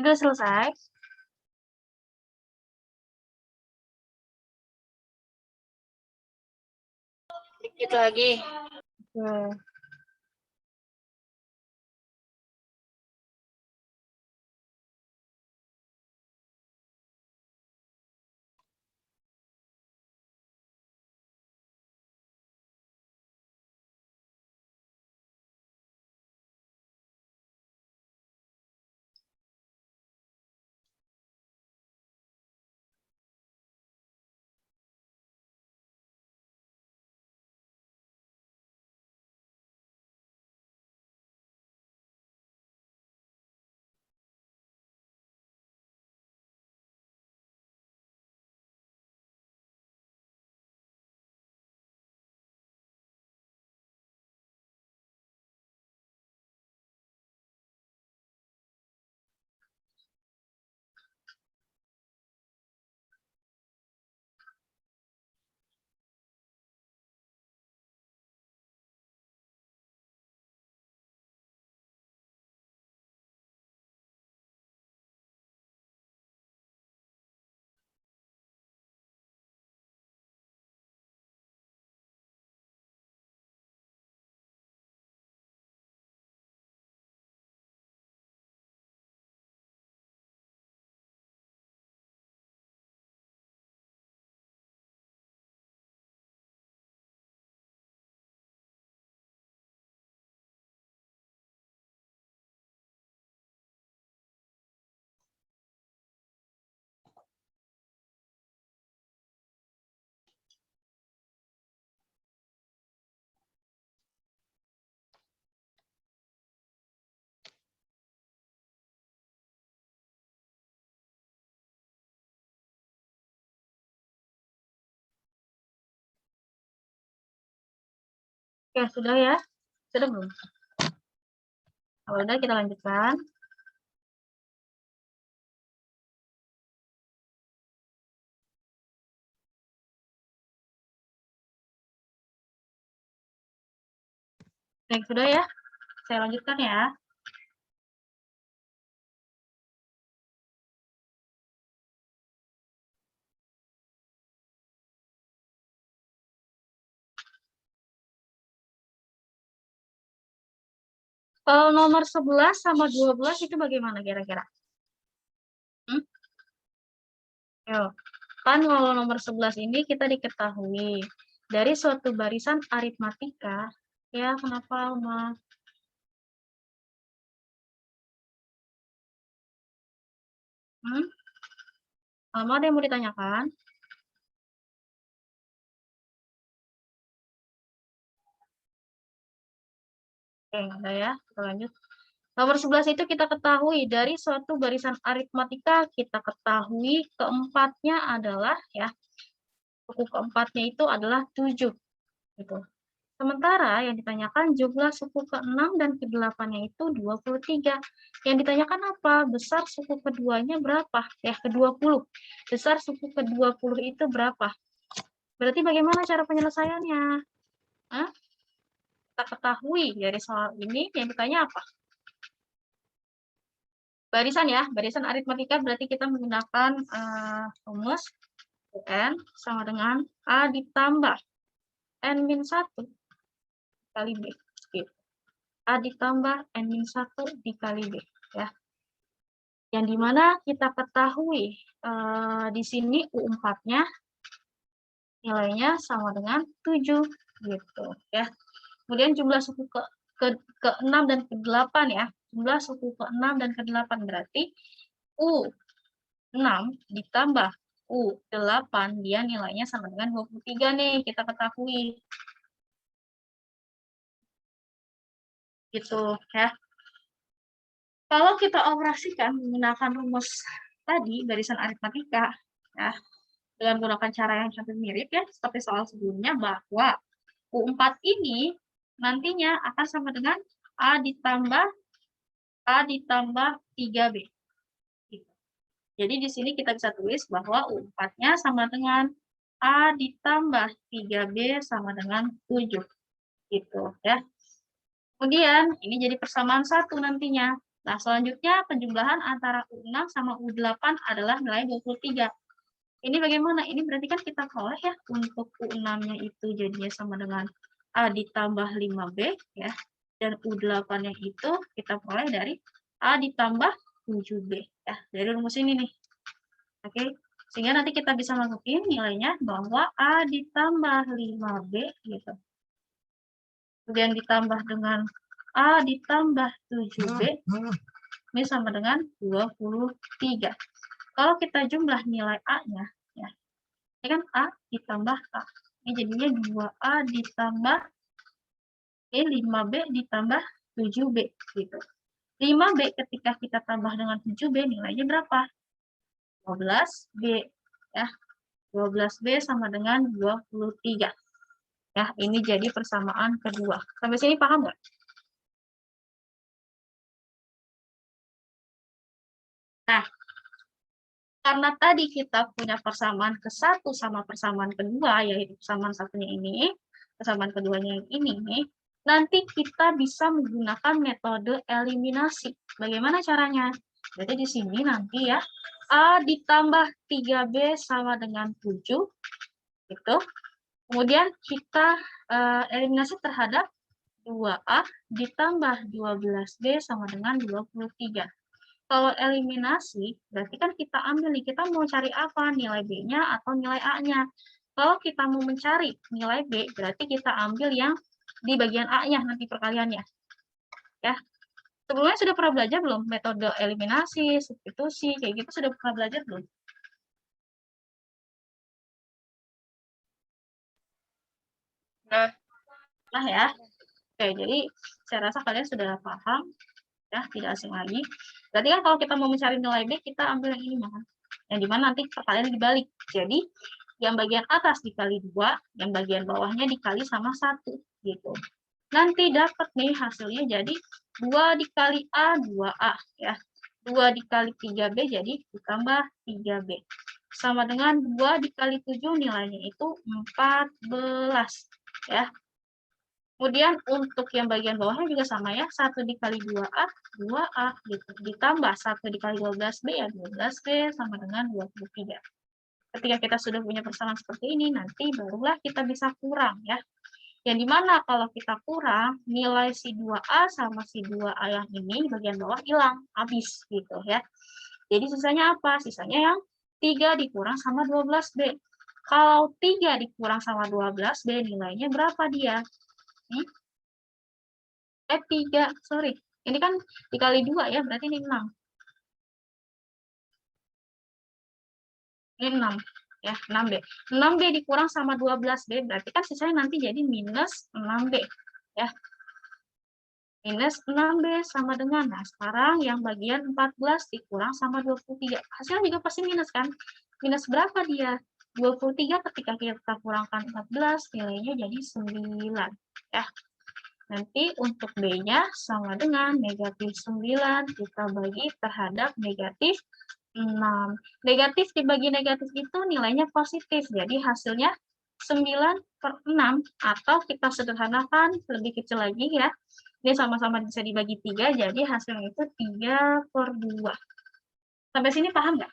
Udah selesai? Dikit lagi. Oke. Oke, sudah ya? Sudah belum? Kalau udah kita lanjutkan. Oke, sudah ya? Saya lanjutkan ya. Kalau nomor 11 sama 12 itu bagaimana kira-kira? Yo, kan kalau nomor 11 ini kita diketahui dari suatu barisan aritmatika, ya kenapa Alma? Alma ada yang mau ditanyakan? Oke, ada ya, kita lanjut. Nomor 11 itu kita ketahui dari suatu barisan aritmatika, kita ketahui keempatnya adalah ya, suku keempatnya itu adalah 7 gitu. Sementara yang ditanyakan jumlah suku ke-6 dan ke-8-nya itu 23. Yang ditanyakan apa? Besar suku keduanya berapa? Ya, ke-20. Besar suku ke-20 itu berapa? Berarti bagaimana cara penyelesaiannya? Hah? Kita ketahui dari soal ini yang ditanya apa? Barisan ya, barisan aritmatika berarti kita menggunakan rumus UN sama dengan A ditambah N-1 kali B. A ditambah N-1 dikali B. Ya. Yang dimana kita ketahui di sini U4-nya nilainya sama dengan 7 gitu ya. Kemudian jumlah suku ke-6 dan ke-8 ya. Jumlah suku ke-6 dan ke-8 berarti U6 ditambah U8 dia nilainya sama dengan 23 nih, kita ketahui. Gitu ya. Kalau kita operasikan menggunakan rumus tadi, barisan aritmatika, ya, dengan menggunakan cara yang hampir mirip ya, seperti soal sebelumnya, bahwa U4 ini nantinya akan sama dengan A ditambah 3B. Gitu. Jadi di sini kita bisa tulis bahwa U4-nya sama dengan A ditambah 3B sama dengan 7. Gitu ya. Kemudian ini jadi persamaan 1 nantinya. Nah, selanjutnya penjumlahan antara U6 sama U8 adalah nilai 23. Ini bagaimana? Ini berarti kan kita peroleh ya, untuk U6-nya itu jadinya sama dengan A ditambah 5B ya. Dan U8-nya itu kita peroleh dari A ditambah 7B ya. Dari rumus ini nih. Oke. Sehingga nanti kita bisa masukin nilainya bahwa A ditambah 5B gitu. Kemudian ditambah dengan A ditambah 7B, ini sama dengan 23. Kalau kita jumlah nilai A-nya, ya, ini kan A ditambah A. Ini jadinya 2A ditambah 5B ditambah 7B. Gitu. 5B ketika kita tambah dengan 7B, nilainya berapa? 12B. Ya. 12B sama dengan 23. Ya, ini jadi persamaan kedua. Sampai sini paham nggak? Nah, karena tadi kita punya persamaan ke-1 sama persamaan kedua, yaitu persamaan satunya ini, persamaan keduanya yang ini, nanti kita bisa menggunakan metode eliminasi. Bagaimana caranya? Jadi di sini nanti ya, A ditambah 3B sama dengan 7, gitu. Kemudian kita eliminasi terhadap 2A ditambah 12B sama dengan 23. Kalau eliminasi, berarti kan kita ambil nih, kita mau cari apa? Nilai B-nya atau nilai A-nya. Kalau kita mau mencari nilai B, berarti kita ambil yang di bagian A-nya nanti perkaliannya. Ya. Sebelumnya sudah pernah belajar belum? Metode eliminasi, substitusi, kayak gitu sudah pernah belajar belum? Nah ya. Oke, jadi saya rasa kalian sudah paham, ya, tidak asing lagi. Berarti kan kalau kita mau mencari nilai B, kita ambil yang ini, kan? Yang dimana nanti perkalian dibalik. Jadi, yang bagian atas dikali 2, yang bagian bawahnya dikali sama 1, gitu. Nanti dapat nih hasilnya jadi 2 dikali A, 2A, ya. 2 dikali 3B jadi ditambah 3B. Sama dengan 2 dikali 7 nilainya itu 14, ya. Kemudian untuk yang bagian bawahnya juga sama ya, 1 dikali 2A, 2A, gitu. Ditambah 1 dikali 12B ya 12B sama dengan 23. Ketika kita sudah punya persamaan seperti ini, nanti barulah kita bisa kurang ya. Yang dimana kalau kita kurang, nilai si 2A sama si 2A yang ini, bagian bawah hilang, habis gitu ya. Jadi sisanya apa? Sisanya yang 3 dikurang sama 12B. Kalau 3 dikurang sama 12B, nilainya berapa dia? 3, sorry. Ini kan dikali 2 ya, berarti ini 6. Ini 6, ya, 6B. 6B dikurang sama 12B, berarti kan sisanya nanti jadi minus 6B, ya. Minus 6B sama dengan, nah sekarang yang bagian 14 dikurang sama 23. Hasilnya juga pasti minus kan? Minus berapa dia? 23 ketika kita kurangkan 14, nilainya jadi 9, ya. Nanti untuk B-nya sama dengan negatif 9, kita bagi terhadap negatif 6. Negatif dibagi negatif itu nilainya positif, jadi hasilnya 9/6, atau kita sederhanakan lebih kecil lagi ya. Ini sama-sama bisa dibagi 3, jadi hasilnya itu 3/2. Sampai sini paham nggak?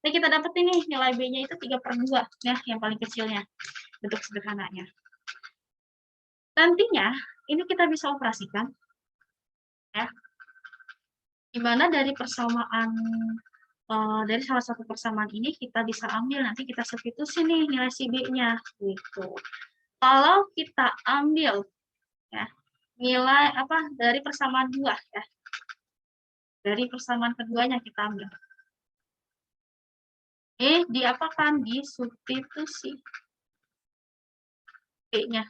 Jadi kita dapat ini nilai B-nya itu 3/2, ya, yang paling kecilnya, bentuk sederhananya. Nantinya ini kita bisa operasikan ya, dimana dari persamaan dari salah satu persamaan ini kita bisa ambil, nanti kita substitusi nih nilai si B-nya gitu. Kalau kita ambil ya nilai apa dari persamaan 2 ya, dari persamaan keduanya kita ambil, diapakan? Disubstitusi B-nya.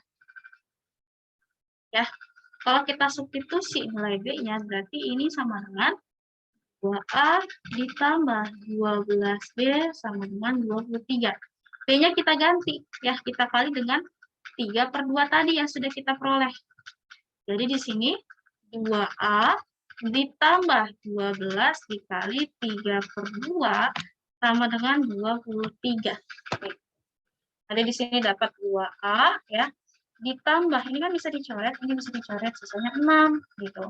Ya, kalau kita substitusi nilai B-nya, berarti ini sama dengan 2A ditambah 12B sama dengan 23. B-nya kita ganti, ya, kita kali dengan 3/2 tadi yang sudah kita peroleh. Jadi di sini 2A ditambah 12 dikali 3/2 sama dengan 23. Ada di sini dapat 2A, ya. Ditambah, ini kan bisa dicoret, ini bisa dicoret, sisanya 6, gitu.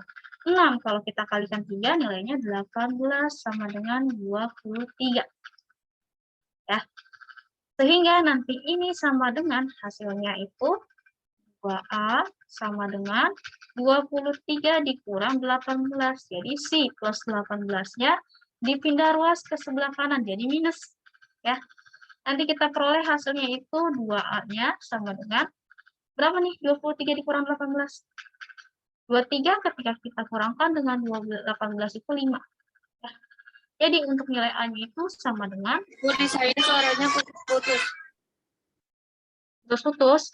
6 kalau kita kalikan 3 nilainya 18 sama dengan 23. Ya. Sehingga nanti ini sama dengan hasilnya itu 2A sama dengan 23 dikurang 18. Jadi si plus 18-nya dipindah ruas ke sebelah kanan jadi minus. Ya. Nanti kita peroleh hasilnya itu 2A-nya sama dengan berapa nih? 23 dikurang 18. 23 ketika kita kurangkan dengan 18 itu 5. Ya. Jadi untuk nilai A-nya itu sama dengan Bu, di saya suaranya putus-putus. putus.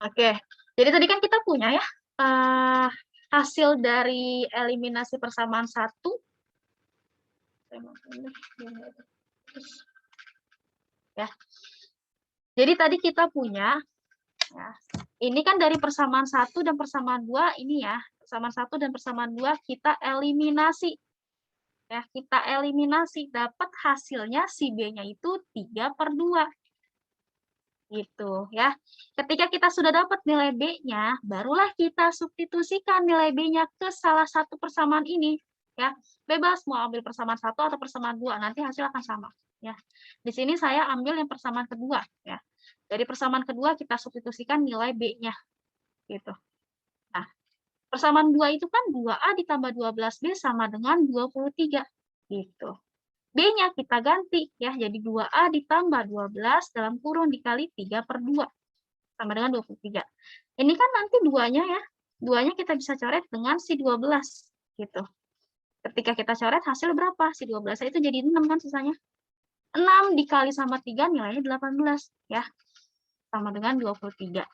Oke. Jadi tadi kan kita punya ya hasil dari eliminasi persamaan 1. Ya. Jadi tadi kita punya ya. Ini kan dari persamaan 1 dan persamaan 2 ini ya. Persamaan 1 dan persamaan 2 kita eliminasi. Ya, kita eliminasi dapat hasilnya si B-nya itu 3/2. Gitu ya. Ketika kita sudah dapat nilai B-nya, barulah kita substitusikan nilai B-nya ke salah satu persamaan ini ya. Bebas mau ambil persamaan 1 atau persamaan 2, nanti hasil akan sama ya. Di sini saya ambil yang persamaan kedua ya. Dari persamaan kedua kita substitusikan nilai B-nya gitu. Nah, persamaan 2 itu kan 2A ditambah 12B sama dengan 23 gitu. B-nya kita ganti ya, jadi 2A ditambah 12 dalam kurung dikali 3/2 sama dengan 23. Ini kan nanti 2-nya ya, 2-nya kita bisa coret dengan si 12 gitu. Ketika kita coret hasil berapa? Si 12 itu jadi 6 kan sisanya. 6 dikali sama 3 nilainya 18 ya. Sama dengan 23.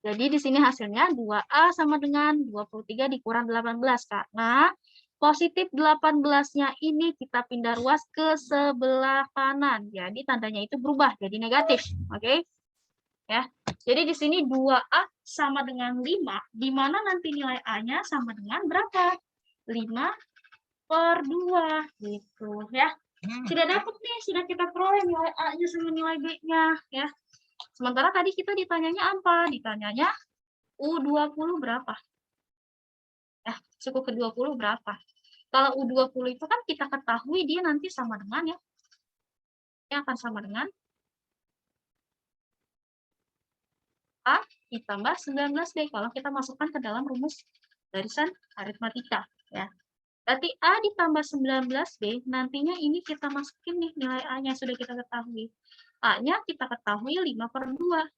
Jadi di sini hasilnya 2A sama dengan 23 dikurang 18 karena positif 18-nya ini kita pindah ruas ke sebelah kanan. Jadi tandanya itu berubah jadi negatif. Oke? Ya. Jadi di sini 2A sama dengan 5, di mana nanti nilai A-nya sama dengan berapa? 5/2 gitu ya. Sudah dapat nih, sudah kita peroleh nilai A-nya sama nilai B-nya ya. Sementara tadi kita ditanyanya apa? Ditanyanya U20 berapa? Ya, suku ke-20 berapa? Kalau U20 itu kan kita ketahui dia nanti sama dengan ya. Dia akan sama dengan A ditambah 19B kalau kita masukkan ke dalam rumus barisan aritmatika ya. Berarti A ditambah 19B nantinya ini kita masukin nih nilai A-nya sudah kita ketahui. A-nya kita ketahui 5/2.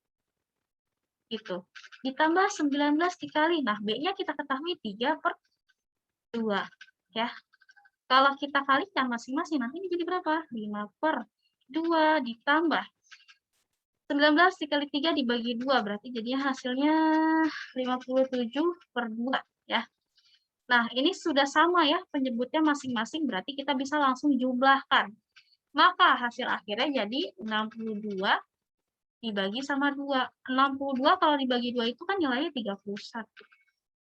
Gitu. Ditambah 19 dikali. Nah, B-nya kita ketahui 3/2. Ya. Kalau kita kalikan masing-masing, nanti ini jadi berapa? 5/2 ditambah 19 dikali 3 dibagi 2. Berarti jadinya hasilnya 57/2. Ya. Nah, ini sudah sama ya penyebutnya masing-masing. Berarti kita bisa langsung jumlahkan. Maka hasil akhirnya jadi 62 dibagi sama 2. 62 kalau dibagi 2 itu kan nilainya 31.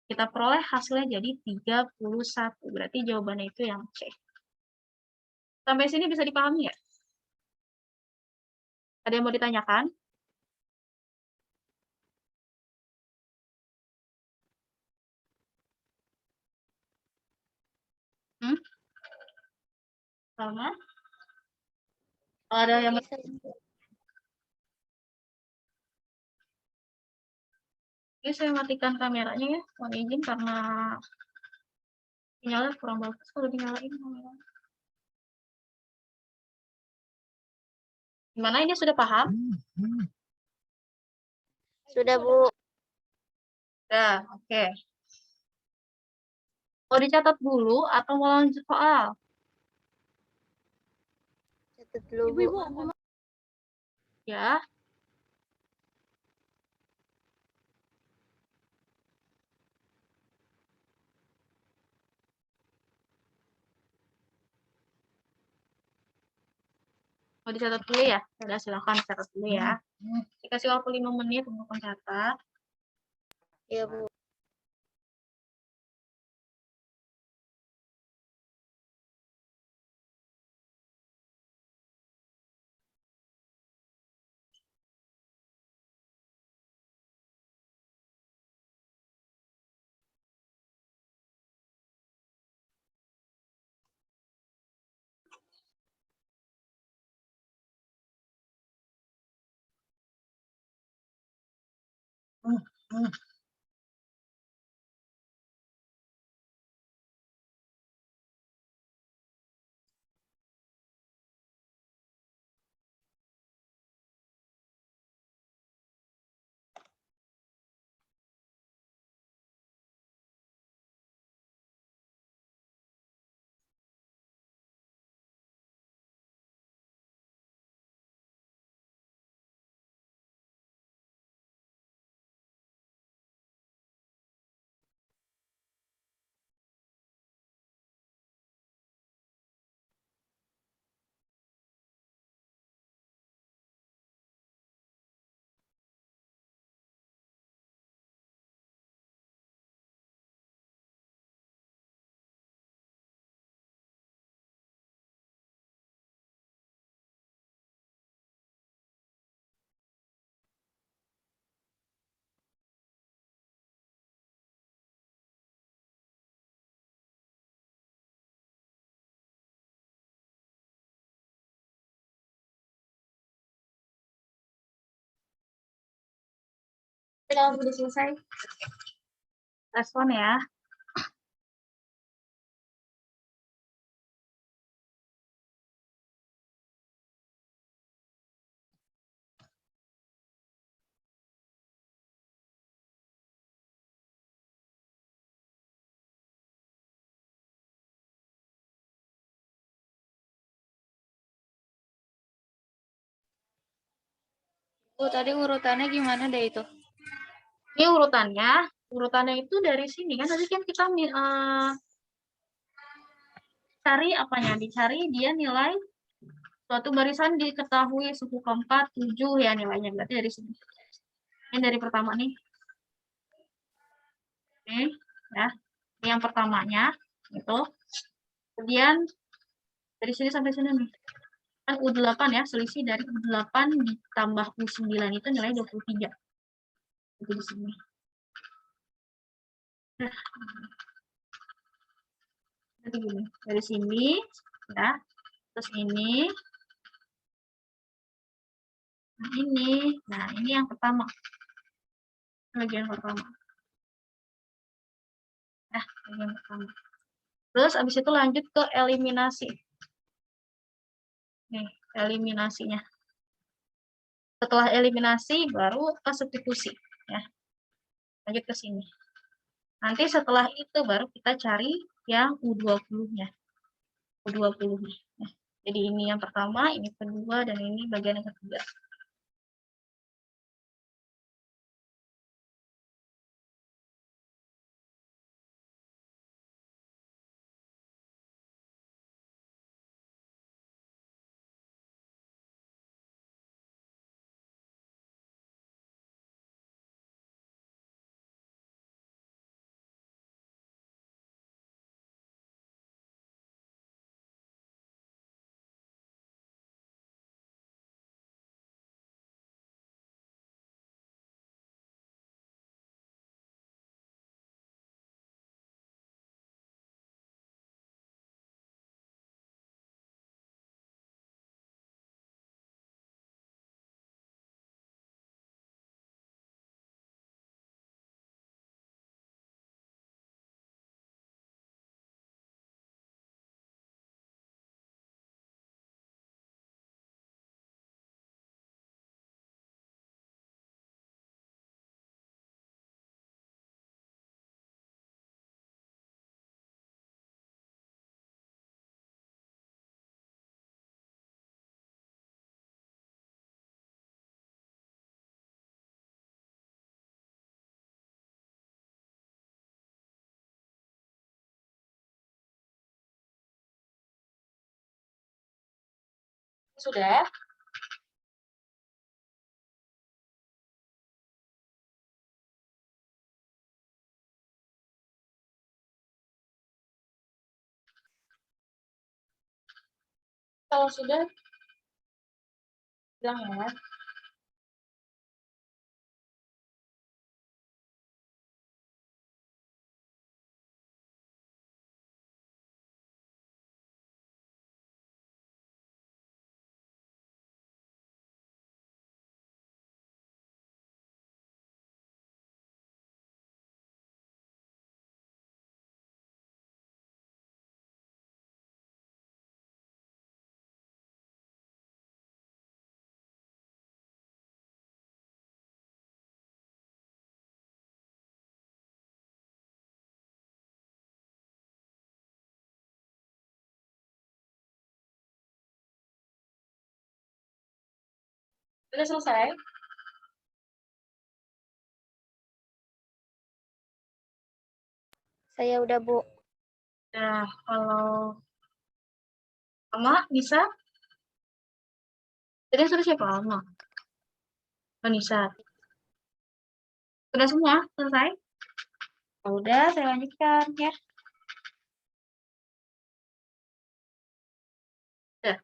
Kita peroleh hasilnya jadi 31. Berarti jawabannya itu yang C. Sampai sini bisa dipahami ya? Ada yang mau ditanyakan? Sama? Ada yang Oke, saya matikan kameranya ya. Mohon izin karena sinyalnya kurang bagus kalau dinyalain kameranya. Gimana ini sudah paham? Sudah, Bu. Sudah, oke. Mau dicatat dulu atau mau lanjut soal? Catat dulu, Bu. Ya. Mau dicatat dulu ya? Sudah, silakan catat dulu ya. Dikasih waktu 5 menit untuk mencatat. Iya, Bu. Kalau sudah selesai, respon ya. Bu, tadi urutannya gimana deh itu? Ini urutannya itu dari sini kan tadi kan kita cari apanya? Dicari dia nilai suatu barisan diketahui suku keempat 7 ya nilainya berarti dari sini. Ini dari pertama nih. Oke, ya. Ini yang pertamanya itu. Kemudian dari sini sampai sini nih. Kan U8 ya, selisih dari U8 ditambah U9 itu nilai 23. Itu di sini. Nah, nanti gini, dari sini ya, terus ini, nah ini yang pertama, bagian pertama, bagian pertama. Terus abis itu lanjut ke eliminasi, nih eliminasinya. Setelah eliminasi baru ke substitusi, ya, lanjut ke sini. Nanti setelah itu baru kita cari yang U20-nya, U20-nya. Nah, jadi ini yang pertama, ini kedua, dan ini bagian yang ketiga. Sudah? Kalau sudah, bilang ya. Sudah selesai? Saya udah, Bu. Nah, kalau Ama bisa? Tadi sudah siapa? Ama. Vanessa. Sudah semua? Selesai? Ya udah, saya lanjutkan ya. Udah.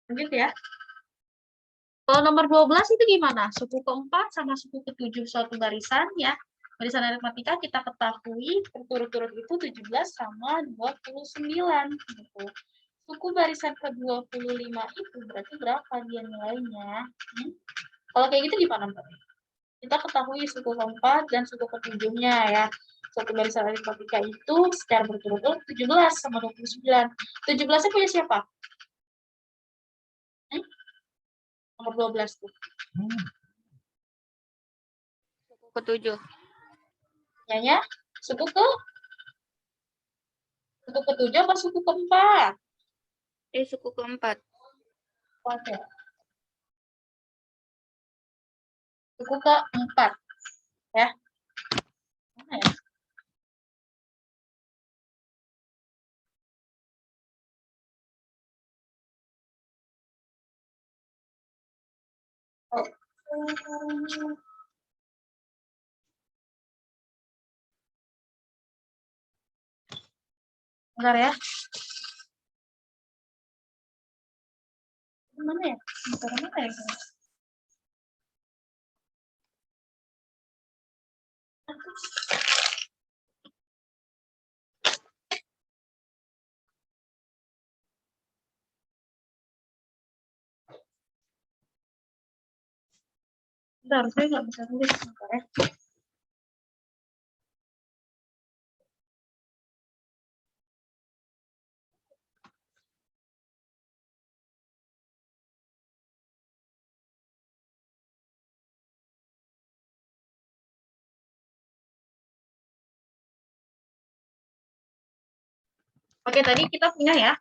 Lanjut ya. Kalau nomor 12 itu gimana? Suku keempat sama suku ketujuh suatu barisan ya. Barisan aritmatika kita ketahui berturut-turut itu 17 sama 29 gitu. Suku barisan ke-25 itu berarti berapa dia nilainya? Kalau kayak gitu gimana Mbak? Kita ketahui suku keempat dan suku ketujuhnya ya. Suatu barisan aritmatika itu secara berturut-turut 17 sama 29. 17-nya punya siapa? Nomor 12 tuh. Suku ke-7. Nyanya, suku ke-7 apa suku keempat? Suku keempat. Oke. Suku keempat. Ya. Mana ya? Oh. Bentar ya. Mana ya? Bentar, mana ya? Bentar, saya nggak bisa tulis. Bentar ya. Oke, tadi kita punya ya.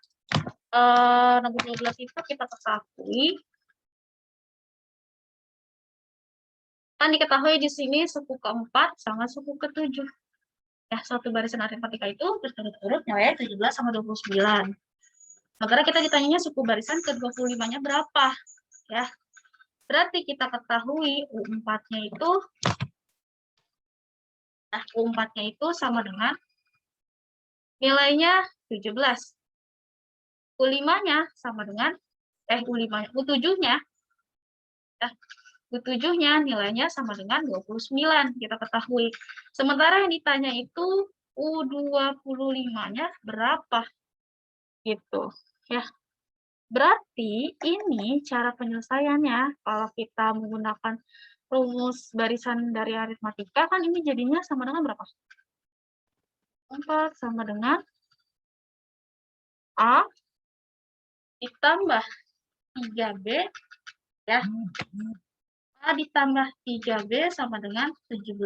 Nomor 12 itu kita ketahui. Kan diketahui di sini suku keempat sama suku ketujuh. Ya, suatu barisan aritmatika itu berturut-turut nilainya 17 sama 29. Sementara kita ditanyanya suku barisan ke-25-nya berapa? Ya. Berarti kita ketahui U4-nya itu U4-nya itu sama dengan nilainya 17. U5-nya sama dengan U5-nya, U7-nya U7-nya nilainya sama dengan 29, kita ketahui. Sementara yang ditanya itu U25-nya berapa? Gitu, ya. Berarti ini cara penyelesaiannya, kalau kita menggunakan rumus barisan dari aritmatika, kan ini jadinya sama dengan berapa? 4 sama dengan A ditambah 3B, ya. A ditambah 3B sama dengan 17.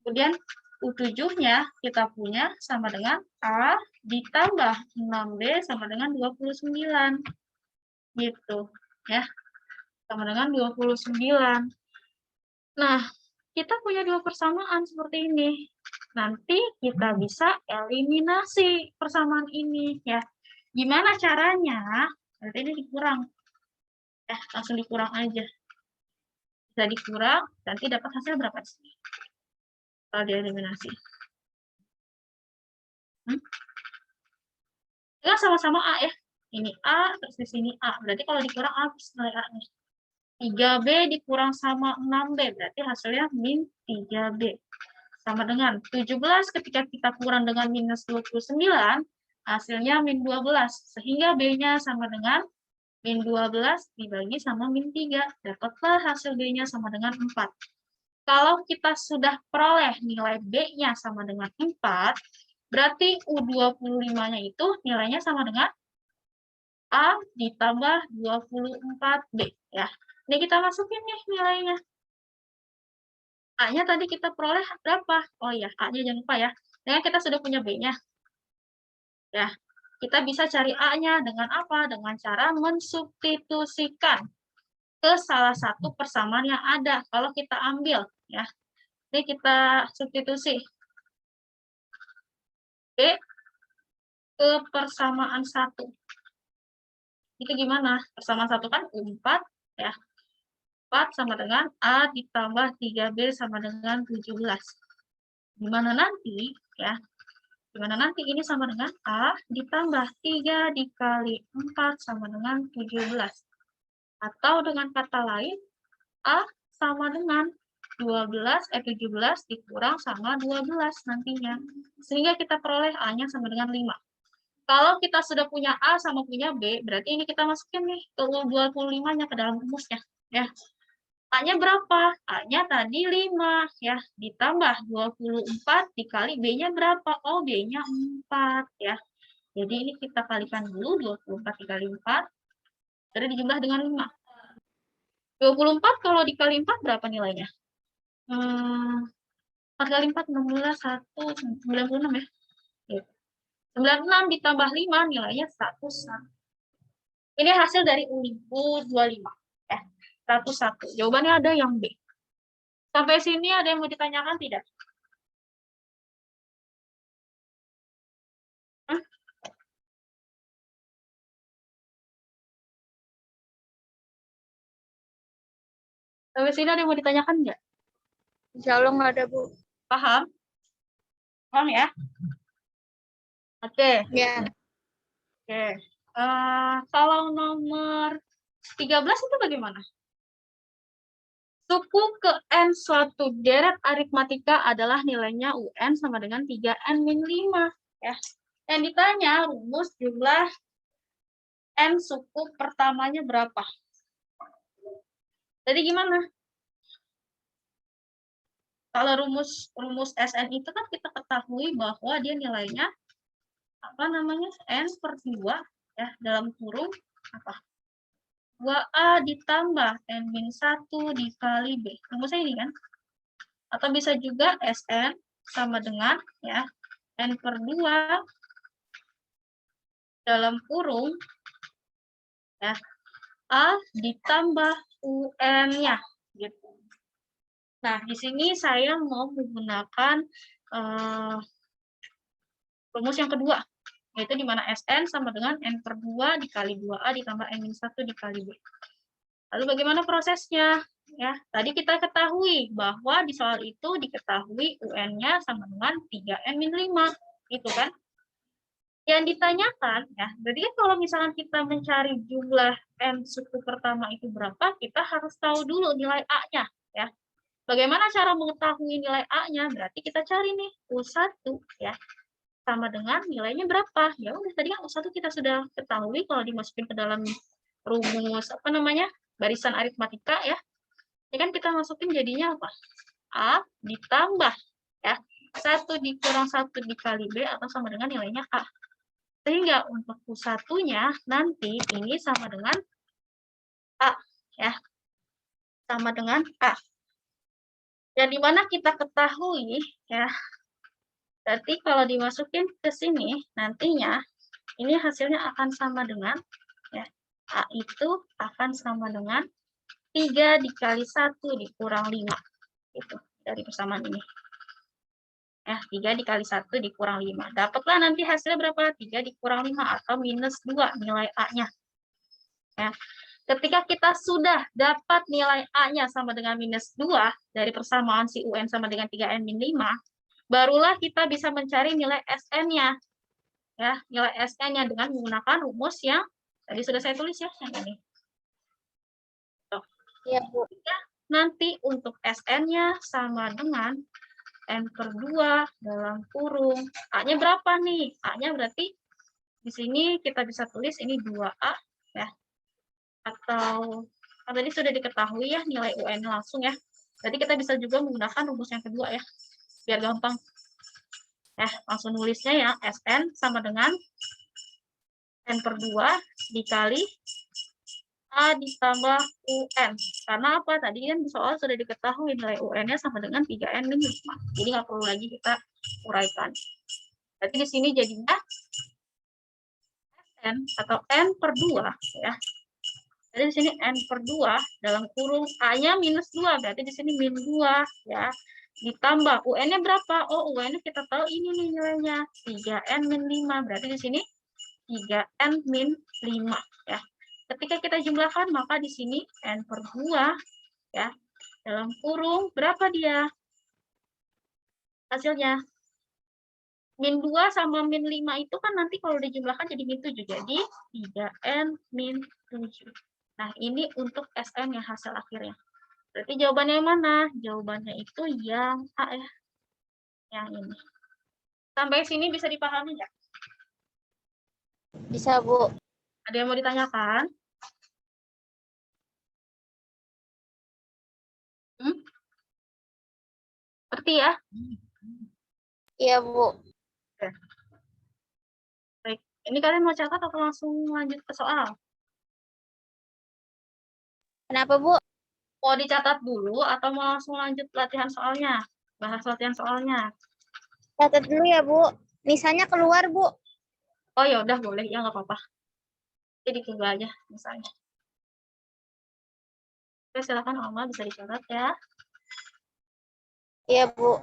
Kemudian U7-nya kita punya sama dengan A ditambah 6B sama dengan 29. Gitu, ya. Sama dengan 29. Nah, kita punya dua persamaan seperti ini. Nanti kita bisa eliminasi persamaan ini, ya. Gimana caranya? Berarti ini dikurang. Langsung dikurang aja. Bisa dikurang, nanti dapat hasil berapa di sini? Kalau dieliminasi. Ini sama-sama A ya. Ini A, terus di sini A. Berarti kalau dikurang A, nilai A nih. 3B dikurang sama 6B, berarti hasilnya min 3B. Sama dengan 17 ketika kita kurang dengan minus 29, hasilnya min 12. Sehingga B-nya sama dengan min 12 dibagi sama min 3. Dapatlah hasil B-nya sama dengan 4. Kalau kita sudah peroleh nilai B-nya sama dengan 4, berarti U25-nya itu nilainya sama dengan A ditambah 24B. Ya. Ini kita masukin nih nilainya. A-nya tadi kita peroleh berapa? Oh ya, A-nya jangan lupa ya. Dengan kita sudah punya B-nya. Ya, kita bisa cari A-nya dengan apa? Dengan cara mensubstitusikan ke salah satu persamaan yang ada. Kalau kita ambil, ya. Ini kita substitusi. B ke persamaan 1. Itu gimana? Persamaan 1 kan U4, ya. 4 sama dengan A ditambah 3B sama dengan 17. Dimana nanti, ya, dimana nanti ini sama dengan A ditambah 3 dikali 4 sama dengan 17. Atau dengan kata lain, A sama dengan 17 dikurang sama 12 nantinya. Sehingga kita peroleh A-nya sama dengan 5. Kalau kita sudah punya A sama punya B, berarti ini kita masukin nih ke U25-nya ke dalam rumusnya. Ya. A-nya berapa? A-nya tadi 5 ya, ditambah 24 dikali B-nya berapa? Oh, B-nya 4 ya. Jadi ini kita kalikan dulu 24 dikali 4, jadi dijumlah dengan 5. 24 kalau dikali 4 berapa nilainya? 4 kali 4, 16, 1, 96 ya. 96 ditambah 5 nilainya 101. Ini hasil dari U25 ya. 101. Jawabannya ada yang B. Sampai sini ada yang mau ditanyakan tidak? Hah? Sampai sini ada yang mau ditanyakan enggak? Insya Allah nggak ada, Bu. Paham? Paham ya? Oke. Ya. Oke. Kalau nomor 13 itu bagaimana? Suku ke N suatu deret aritmatika adalah nilainya UN sama dengan 3N-5. Ya. Yang ditanya rumus jumlah N suku pertamanya berapa? Jadi gimana? Kalau rumus SN itu kan kita ketahui bahwa dia nilainya apa namanya? N per 2 ya, dalam kurung apa? 2A ditambah N-1 dikali B. Rumusnya ini kan? Atau bisa juga SN sama dengan ya N per 2 dalam kurung ya A ditambah UN-nya gitu. Nah, di sini saya mau menggunakan rumus yang kedua, yaitu di mana SN sama dengan N per 2 dikali 2A ditambah N-1 dikali B. Lalu bagaimana prosesnya? Ya, tadi kita ketahui bahwa di soal itu diketahui UN-nya sama dengan 3N-5, gitu kan? Yang ditanyakan, ya, berarti kan kalau misalkan kita mencari jumlah N suku pertama itu berapa, kita harus tahu dulu nilai A-nya, ya. Bagaimana cara mengetahui nilai A-nya? Berarti kita cari nih U1, ya, sama dengan nilainya berapa? Ya udah, tadi kan U1 kita sudah ketahui kalau dimasukin ke dalam rumus, apa namanya, barisan aritmatika, ya. Ini kan kita masukin jadinya apa? A ditambah, ya, 1 dikurang 1 dikali B atau sama dengan nilainya A. Sehingga untuk U1-nya nanti ini sama dengan A, ya. Sama dengan A. Yang dimana kita ketahui, ya, berarti kalau dimasukin ke sini, nantinya ini hasilnya akan sama dengan, ya, A itu akan sama dengan 3 dikali 1 dikurang 5. Itu dari persamaan ini. Ya, 3 dikali 1 dikurang 5. Dapatlah nanti hasilnya berapa? 3 dikurang 5 atau minus 2 nilai A-nya. Ya. Ketika kita sudah dapat nilai A-nya sama dengan minus 2 dari persamaan si UN sama dengan 3N-5, barulah kita bisa mencari nilai SN-nya. Ya, nilai SN-nya dengan menggunakan rumus yang tadi sudah saya tulis ya, yang ini. Iya, Bu. Nanti untuk SN-nya sama dengan N per 2 dalam kurung. A-nya berapa nih? A-nya berarti di sini kita bisa tulis ini 2A ya. Atau tadi sudah diketahui ya nilai UN langsung ya. Jadi kita bisa juga menggunakan rumus yang kedua ya. Biar gampang. Langsung nulisnya ya SN sama dengan N per 2 dikali A ditambah UN. Karena apa? Tadi kan di soal sudah diketahui nilai UN-nya sama dengan 3N min 5. Jadi nggak perlu lagi kita uraikan. Berarti di sini jadinya N atau N per 2 ya. Jadi di sini N per 2 dalam kurung A-nya minus 2. Berarti di sini min 2 ya. Ditambah UN-nya berapa? Oh, UN-nya kita tahu ini nih nilainya. 3N min 5. Berarti di sini 3N min 5 ya. Ketika kita jumlahkan maka di sini N per 2 ya. Dalam kurung berapa dia? Hasilnya min 2 sama min 5 itu kan nanti kalau dijumlahkan jadi min 7. Jadi 3N min 7. Nah, ini untuk SN yang hasil akhirnya. Berarti jawabannya yang mana? Jawabannya itu yang A ya. Yang ini. Sampai sini bisa dipahami nggak? Bisa, Bu. Ada yang mau ditanyakan? Ngerti ya? Iya, Bu. Baik. Ini kalian mau catat atau langsung lanjut ke soal? Kenapa, Bu? Mau dicatat dulu atau mau langsung lanjut latihan soalnya? Bahas latihan soalnya. Catat dulu ya, Bu. Misalnya keluar, Bu. Oh ya udah boleh ya nggak apa-apa. Jadi tunggu aja misalnya. Oke, silakan Alma bisa dicatat ya. Iya, Bu.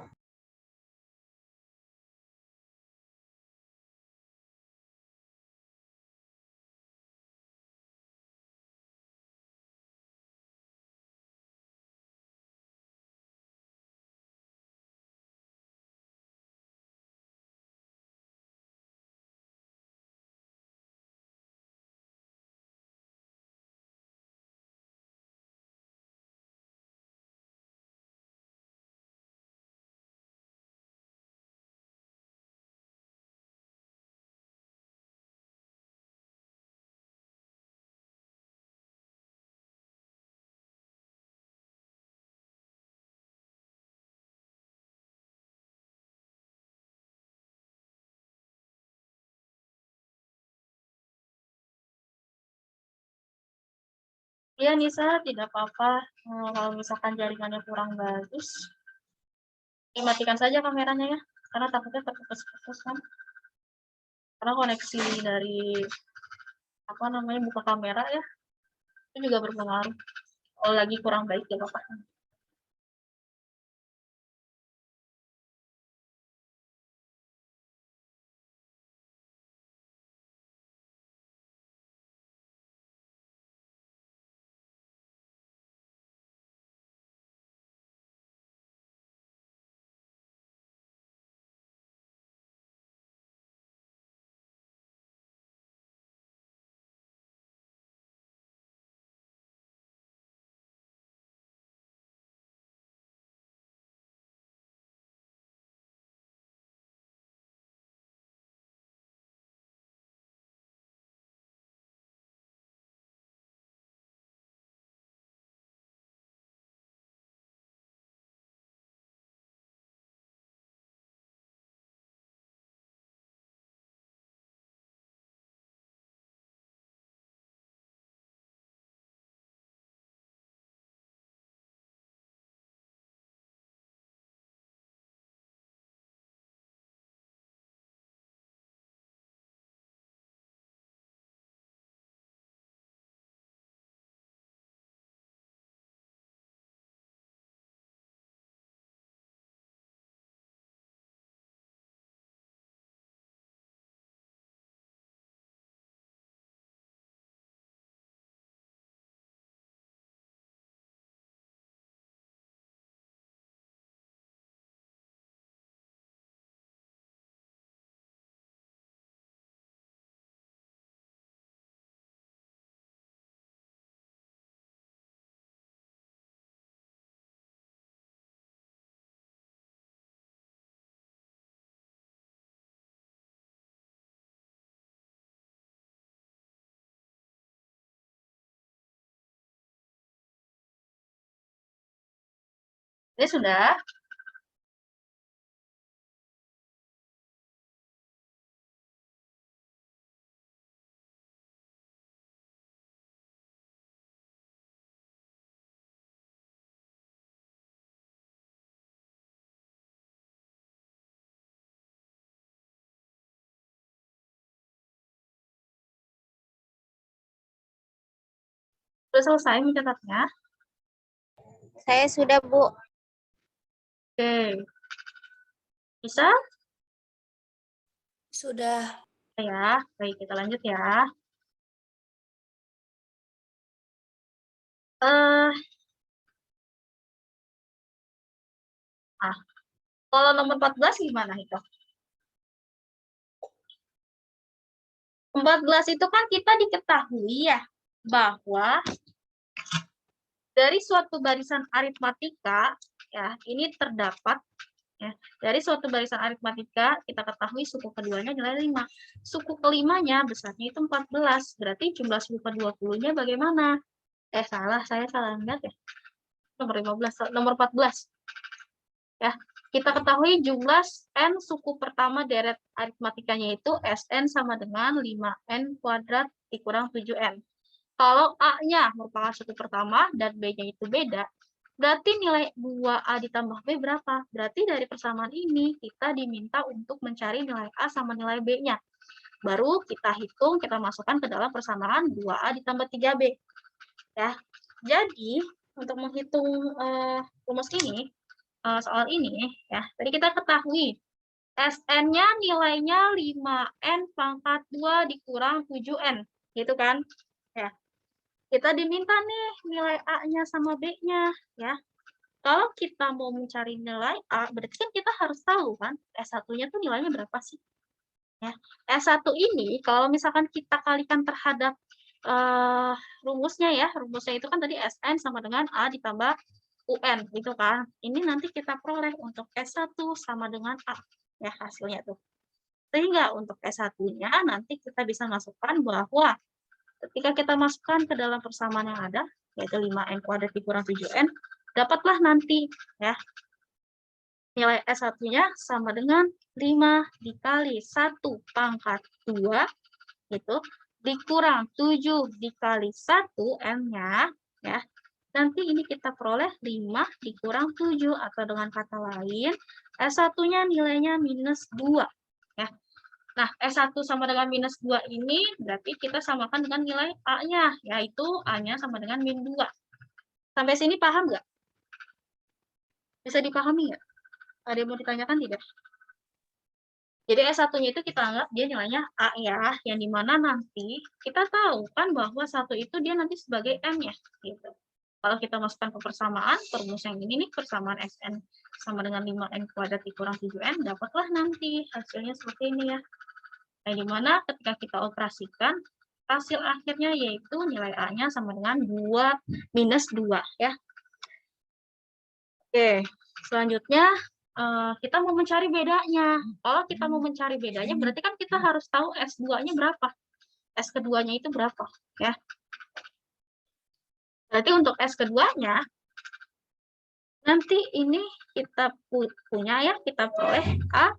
Ya Nisa, tidak apa-apa. Kalau misalkan jaringannya kurang bagus, dimatikan saja kameranya ya. Karena takutnya terputus-putus kan. Karena koneksi dari apa namanya buka kamera ya, itu juga berpengaruh. Kalau lagi kurang baik ya Bapak. Ini sudah. Sudah selesai mencatatnya? Saya sudah, Bu. Oke. Bisa? Sudah. Ya, baik, kita lanjut ya. Kalau nomor 14 gimana itu? 14 itu kan kita diketahui ya, bahwa dari suatu barisan aritmatika, ya, ini terdapat, ya, dari suatu barisan aritmatika, kita ketahui suku keduanya nilai 5. Suku kelimanya besarnya itu 14, berarti jumlah suku ke-20-nya bagaimana? Salah, saya salah lihat ya. Nomor 15, nomor 14. Ya, kita ketahui jumlah n suku pertama deret aritmatikanya itu Sn sama dengan 5n kuadrat dikurang 7n. Kalau A-nya merupakan suku pertama dan B-nya itu beda, berarti nilai 2A ditambah B berapa? Berarti dari persamaan ini kita diminta untuk mencari nilai A sama nilai B-nya. Baru kita hitung, kita masukkan ke dalam persamaan 2A ditambah 3B. Ya. Jadi, untuk menghitung rumus ini, soal ini, ya, tadi kita ketahui Sn-nya nilainya 5n pangkat 2 dikurang 7n, gitu kan? Ya. Kita diminta nih nilai A-nya sama B-nya, ya. Kalau kita mau mencari nilai A, berarti kan kita harus tahu kan, S1-nya tuh nilainya berapa sih? Ya. S1 ini, kalau misalkan kita kalikan terhadap rumusnya ya, rumusnya itu kan tadi Sn sama dengan A ditambah UN, gitu kan. Ini nanti kita peroleh untuk S1 sama dengan A, ya hasilnya tuh. Sehingga untuk S1-nya nanti kita bisa masukkan bahwa ketika kita masukkan ke dalam persamaan yang ada, yaitu 5n kuadrat dikurang 7n, dapatlah nanti ya nilai S1-nya sama dengan 5 dikali 1 pangkat 2, itu dikurang 7 dikali 1 n-nya, ya. Nanti ini kita peroleh 5 dikurang 7, atau dengan kata lain, S1-nya nilainya minus 2. Ya. Nah, S1 sama dengan minus 2 ini berarti kita samakan dengan nilai A-nya, yaitu A-nya sama dengan min 2. Sampai sini paham nggak? Bisa dipahami nggak? Ada yang mau ditanyakan tidak? Jadi S1-nya itu kita anggap dia nilainya A ya, yang dimana nanti kita tahu kan bahwa 1 itu dia nanti sebagai M ya. Gitu. Kalau kita masukkan ke persamaan, rumus yang ini nih, persamaan Sn sama dengan 5n kuadrat dikurang 7n, dapatlah nanti hasilnya seperti ini ya. Yang dimana ketika kita operasikan, hasil akhirnya yaitu nilai A-nya sama dengan 2 minus 2 ya. Oke, selanjutnya kita mau mencari bedanya. Kalau kita mau mencari bedanya, berarti kan kita harus tahu S2-nya berapa. S keduanya itu berapa ya. Berarti untuk S keduanya, nanti ini kita punya ya, kita peroleh A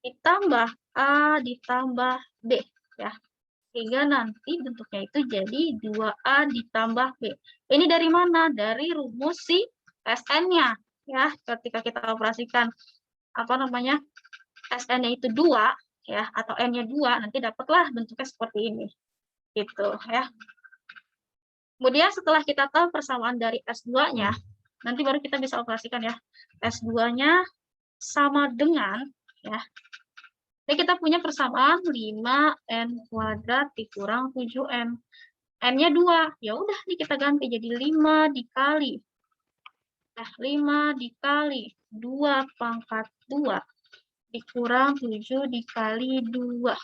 ditambah A ditambah B ya. Sehingga nanti bentuknya itu jadi 2A ditambah B. Ini dari mana? Dari rumus si Sn-nya ya. Ketika kita operasikan apa namanya? Sn-nya itu 2 ya, atau N-nya 2, nanti dapatlah bentuknya seperti ini. Gitu ya. Kemudian setelah kita tahu persamaan dari S2-nya, nanti baru kita bisa operasikan ya. S2-nya sama dengan ya. Jadi kita punya persamaan 5n kuadrat dikurang 7n. N-nya 2. Ya udah nih kita ganti jadi 5 dikali. Nah, 5 dikali 2 pangkat 2 dikurang 7 dikali 2.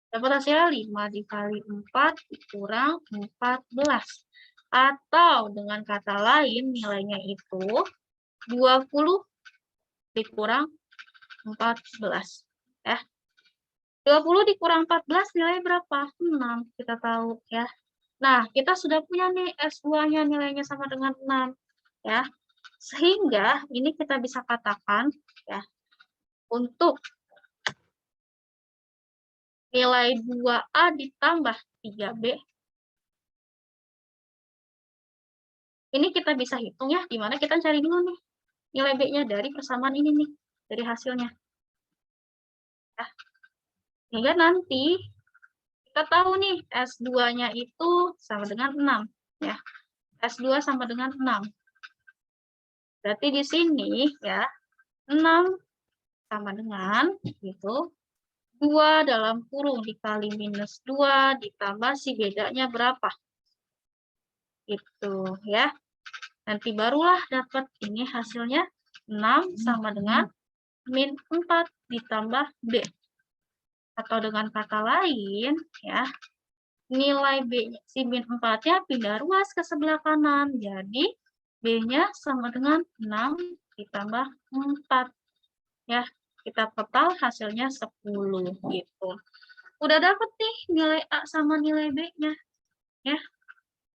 Dapat hasilnya 5 dikali 4 dikurang 14. Atau dengan kata lain nilainya itu 20 dikurang 14. Ya. 20 dikurang 14 nilai berapa? 6, kita tahu ya. Nah, kita sudah punya nih S2-nya nilainya sama dengan 6 ya. Sehingga ini kita bisa katakan ya, untuk nilai 2A ditambah 3B, ini kita bisa hitung ya, dimana kita cari dulu nih nilai B-nya dari persamaan ini nih, dari hasilnya. Ya. Sehingga nanti kita tahu nih S2-nya itu sama dengan 6. ya. S2 sama dengan 6. Berarti di sini ya 6 sama dengan gitu 2 dalam kurung dikali minus 2 ditambah si bedanya berapa? Itu ya. Nanti barulah dapat ini hasilnya 6 sama dengan min 4 ditambah B. Atau dengan kata lain ya, nilai B si min 4-nya pindah ruas ke sebelah kanan. Jadi B-nya sama dengan 6 ditambah 4. Ya, kita total hasilnya 10 gitu. Udah dapet nih nilai A sama nilai B-nya. Ya,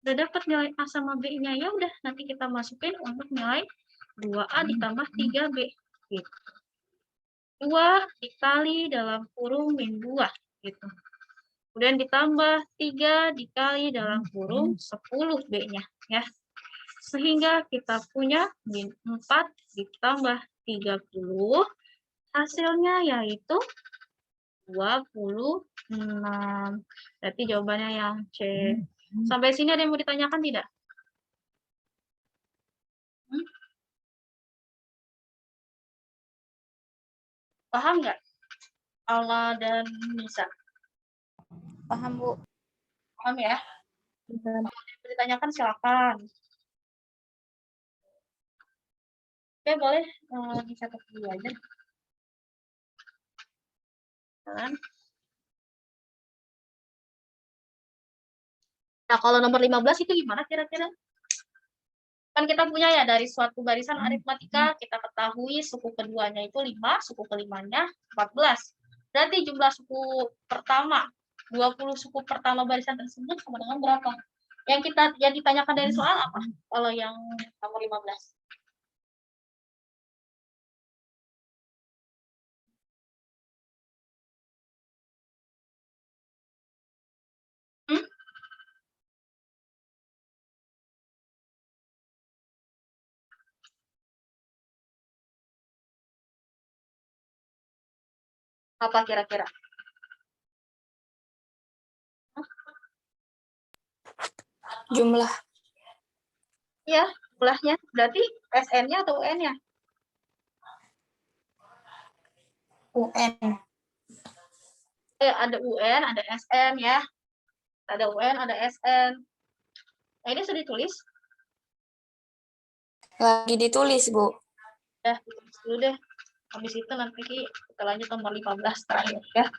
udah dapat nilai A sama B-nya. Ya udah, nanti kita masukin untuk nilai 2A ditambah 3B. Gitu. 2 dikali dalam kurung min 2. Gitu. Kemudian ditambah 3 dikali dalam kurung 10 B-nya. Ya. Sehingga kita punya min 4 ditambah 30. Hasilnya yaitu 26. Berarti jawabannya yang C. Sampai sini ada yang mau ditanyakan tidak? Paham nggak? Aula dan Nisa. Paham, Bu. Paham ya? Kalau ada yang mau ditanyakan silakan. Oke, boleh dicatat dulu aja. Nah, kalau nomor 15 itu gimana kira-kira? Kan kita punya ya dari suatu barisan aritmatika, kita ketahui suku keduanya itu 5, suku kelimanya 14. Berarti jumlah suku pertama, 20 suku pertama barisan tersebut sama dengan berapa? Yang ditanyakan dari soal apa? Kalau yang nomor 15. Apa kira-kira? Jumlah. Iya, jumlahnya. Berarti SN-nya atau UN-nya? UN. Ada UN, ada SN ya. Ada UN, ada SN. Nah, ini sudah ditulis? Lagi ditulis, Bu. Ya, ditulis dulu deh. Habis itu nanti kita lanjut nomor 15 terakhir ya.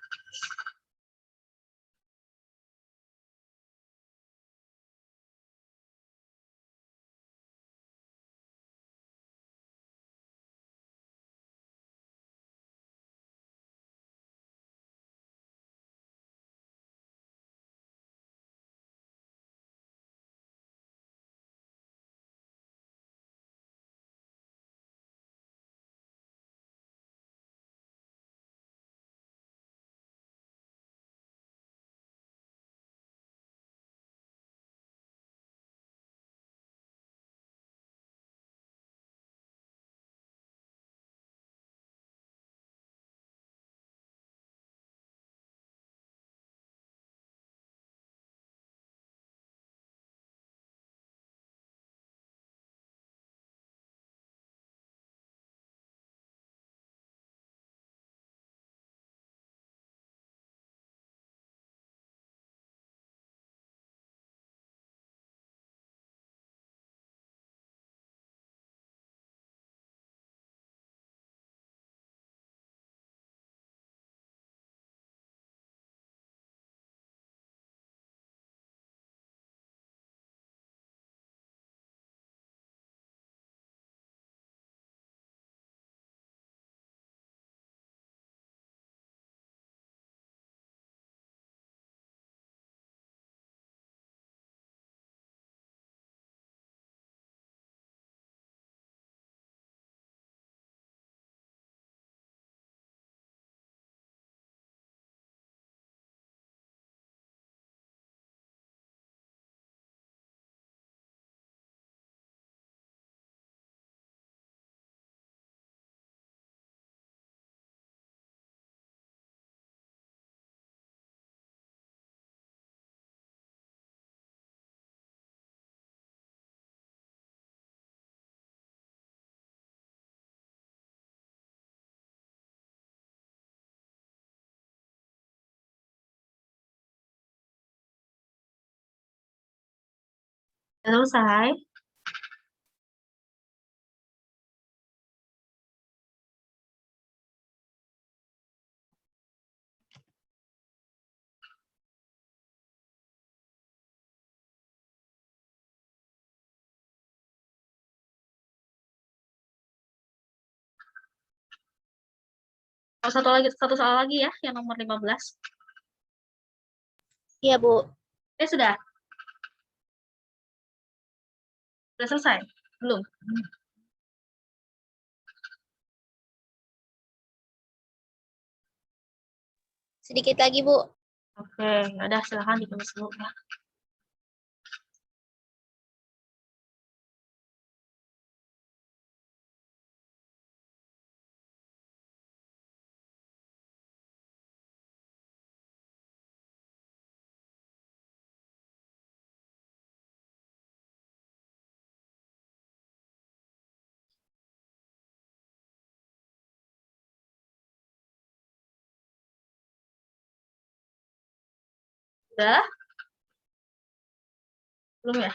Selesai. Oh, satu soal lagi ya, yang nomor 15. Iya, Bu. Sudah. Sudah selesai? Belum? Sedikit lagi, Bu. Oke, ya udah silakan ditulis dulu ya. Sudah? Belum ya?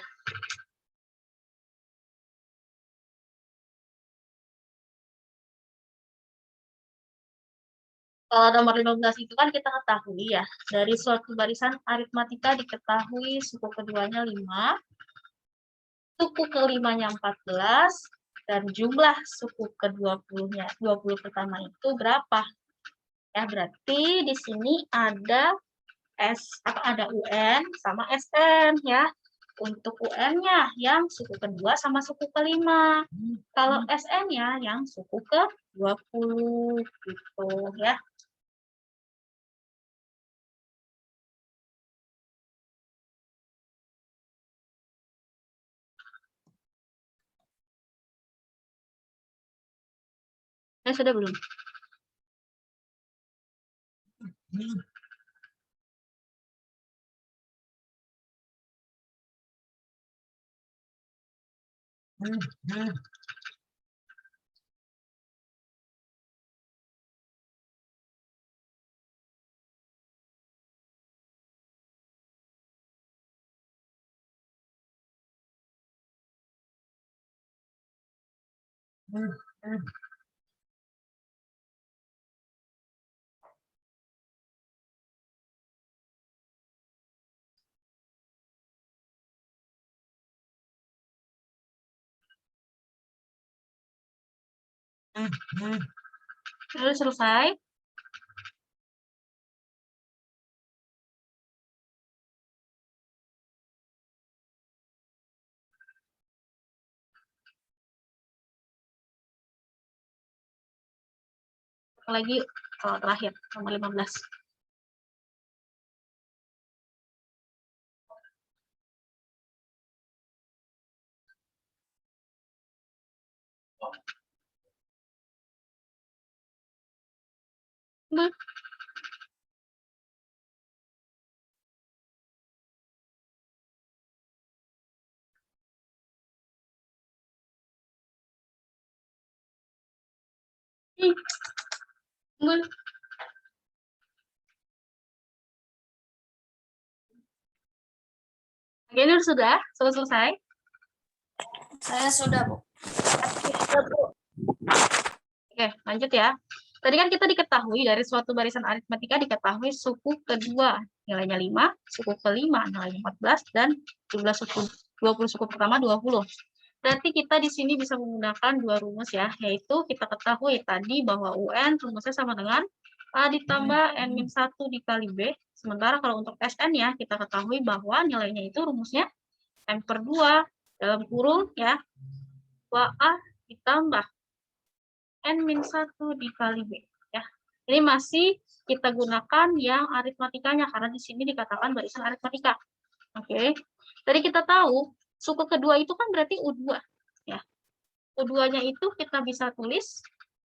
Kalau nomor 15 itu kan kita ketahui ya, dari suatu barisan aritmatika diketahui suku keduanya 5, suku kelimanya 14, dan jumlah suku ke-20-nya, 20 pertama itu berapa? Ya, berarti di sini ada ada UN sama SN ya. Untuk UN-nya yang suku kedua sama suku kelima. Kalau SN-nya yang suku ke-20 gitu ya. Sudah belum? Sudah selesai? Lagi terakhir, nomor 15. Nah, nah. Ini sudah selesai? Saya sudah, Bu. Oke, lanjut ya. Tadi kan kita diketahui dari suatu barisan aritmatika diketahui suku kedua nilainya 5, suku kelima nilainya 14, dan jumlah suku 20 suku pertama 20. Berarti kita di sini bisa menggunakan dua rumus ya, yaitu kita ketahui tadi bahwa UN rumusnya sama dengan A ditambah N-1 dikali B. Sementara kalau untuk SN-nya kita ketahui bahwa nilainya itu rumusnya M per 2 dalam kurung ya 2A ditambah N-1 dikali B. Ya. Ini masih kita gunakan yang aritmatikanya, karena di sini dikatakan barisan aritmatika. Oke. Tadi kita tahu, suku kedua itu kan berarti U2. Ya. U2-nya itu kita bisa tulis,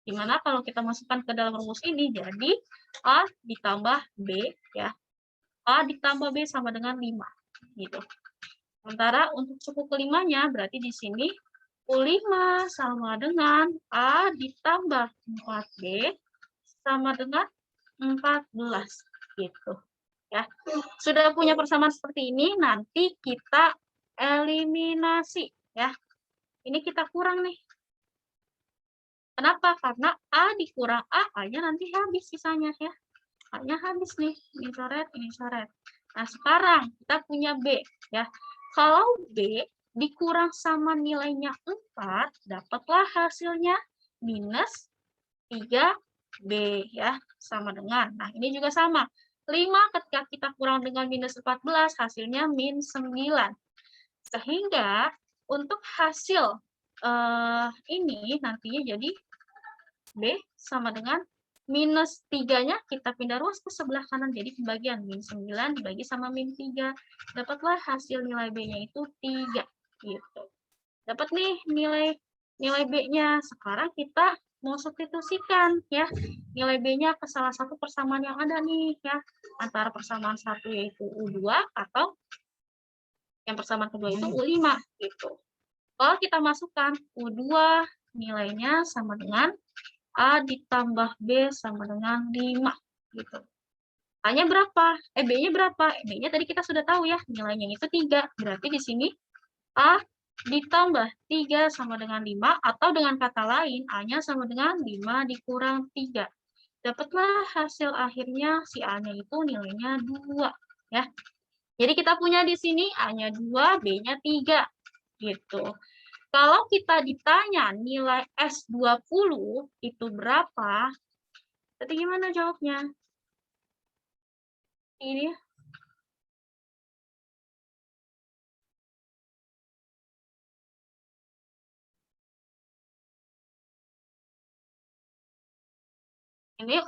dimana kalau kita masukkan ke dalam rumus ini, jadi A ditambah B, ya. A ditambah B sama dengan 5. Gitu. Sementara untuk suku kelimanya, berarti di sini U5 sama dengan A ditambah 4B sama dengan 14 gitu. Ya. Sudah punya persamaan seperti ini, nanti kita eliminasi ya. Ini kita kurang nih. Kenapa? Karena A dikurang A-nya nanti habis sisanya ya. A-nya habis nih, ini coret, ini coret. Nah, sekarang kita punya B ya. Kalau B dikurang sama nilainya 4, dapatlah hasilnya minus 3B ya, sama dengan. Nah, ini juga sama. 5 ketika kita kurang dengan minus 14, hasilnya min 9. Sehingga untuk hasil ini nantinya jadi B sama dengan minus 3-nya kita pindah ruas ke sebelah kanan, jadi pembagian min 9 dibagi sama min 3. Dapatlah hasil nilai B-nya itu 3. Gitu. Dapat nih nilai B-nya. Sekarang kita mau substitusikan ya nilai B-nya ke salah satu persamaan yang ada nih ya. Antara persamaan satu yaitu U2 atau yang persamaan kedua itu U5 gitu. Kalau kita masukkan U2 nilainya sama dengan A ditambah B sama dengan 5 gitu. A-nya berapa? B-nya berapa? B-nya tadi kita sudah tahu ya, nilainya itu 3. Berarti di sini A ditambah 3 sama dengan 5, atau dengan kata lain A-nya sama dengan 5 dikurang 3. Dapatlah hasil akhirnya si A-nya itu nilainya 2 ya. Jadi kita punya di sini A-nya 2, B-nya 3 gitu. Kalau kita ditanya nilai S20 itu berapa, berarti gimana jawabnya? Ini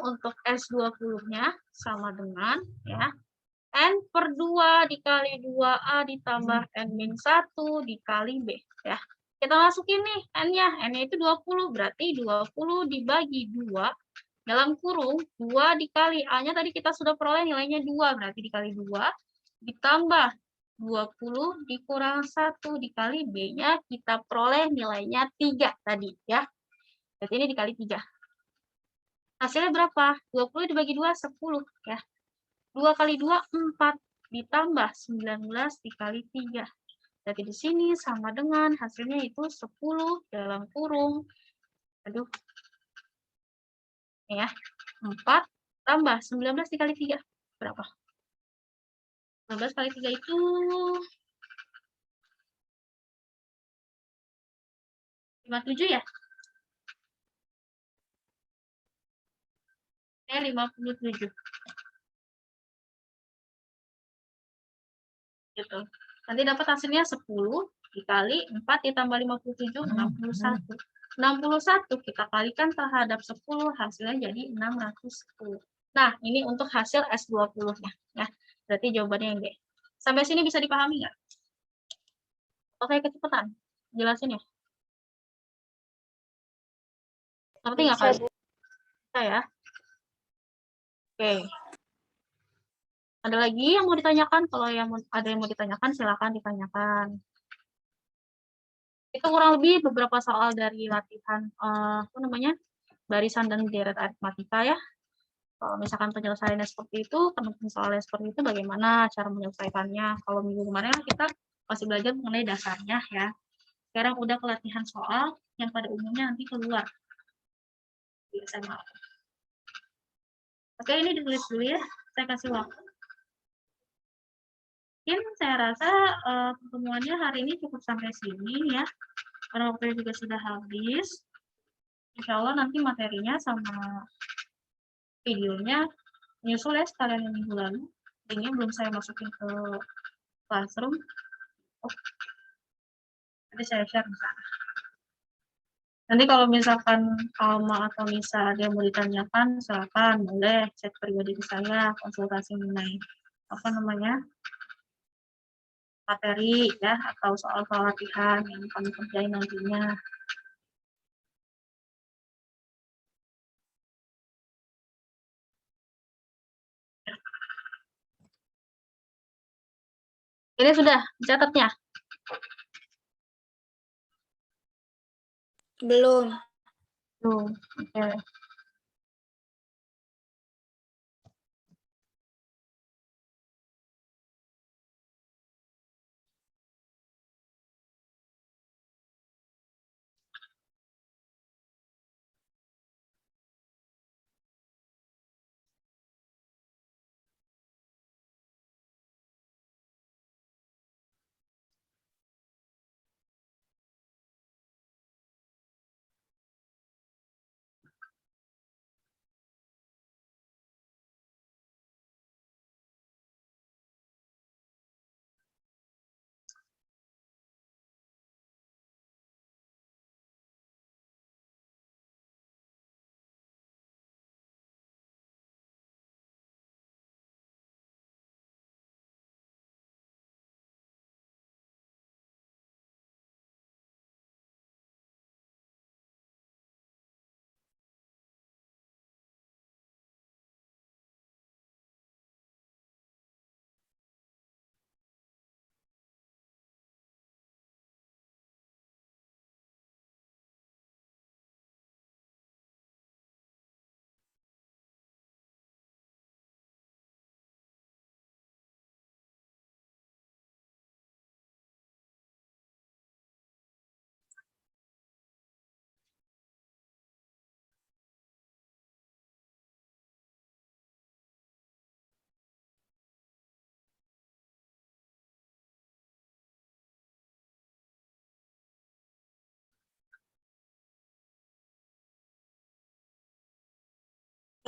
untuk S20-nya sama dengan ya N per 2 dikali 2A ditambah N-1 dikali B ya. Kita masukin nih N-nya. N-nya itu 20, berarti 20 dibagi 2 dalam kurung 2 dikali A-nya tadi kita sudah peroleh nilainya 2, berarti dikali 2 ditambah 20 dikurang 1 dikali B-nya kita peroleh nilainya 3 tadi ya. Berarti ini dikali 3. Hasilnya berapa? 20 dibagi 2, 10 ya. 2 kali 2, 4 ditambah 19 dikali 3. Berarti di sini sama dengan hasilnya itu 10 dalam kurung. Aduh. Ya, 4 tambah 19 dikali 3. Berapa? 19 kali 3 itu 57 ya? 57. Gitu. Nanti dapat hasilnya 10 dikali 4 ditambah 57, 61. 61 kita kalikan terhadap 10, hasilnya jadi 610. Nah, ini untuk hasil S20-nya. Ya. Berarti jawabannya yang D. Sampai sini bisa dipahami nggak? Oke, kecepatan. Jelasin ya. Ngerti nggak kalian? Bisa ya. Oke. Ada lagi yang mau ditanyakan? Kalau ada yang mau ditanyakan, silakan ditanyakan. Itu kurang lebih beberapa soal dari latihan barisan dan deret aritmatika ya. Kalau misalkan penyelesaiannya seperti itu, teman-teman soalnya seperti itu, bagaimana cara menyelesaikannya? Kalau minggu kemarin kita masih belajar mengenai dasarnya ya. Sekarang udah pelatihan soal yang pada umumnya nanti keluar di SMA. Oke, ini ditulis dulu ya. Saya kasih waktu. Mungkin saya rasa pertemuannya hari ini cukup sampai sini ya. Karena waktunya juga sudah habis. Insya Allah nanti materinya sama videonya nyusul ya sekalian yang minggu lalu. Linknya belum saya masukin ke Classroom. Oh, nanti saya share di sana. Nanti kalau misalkan Alma atau Nisa ada yang mau ditanyakan, silakan boleh chat pribadi ke saya, konsultasi mengenai materi ya atau soal latihan yang kami kerjain nantinya. Ini sudah dicatatnya? Belum. Tuh, oke.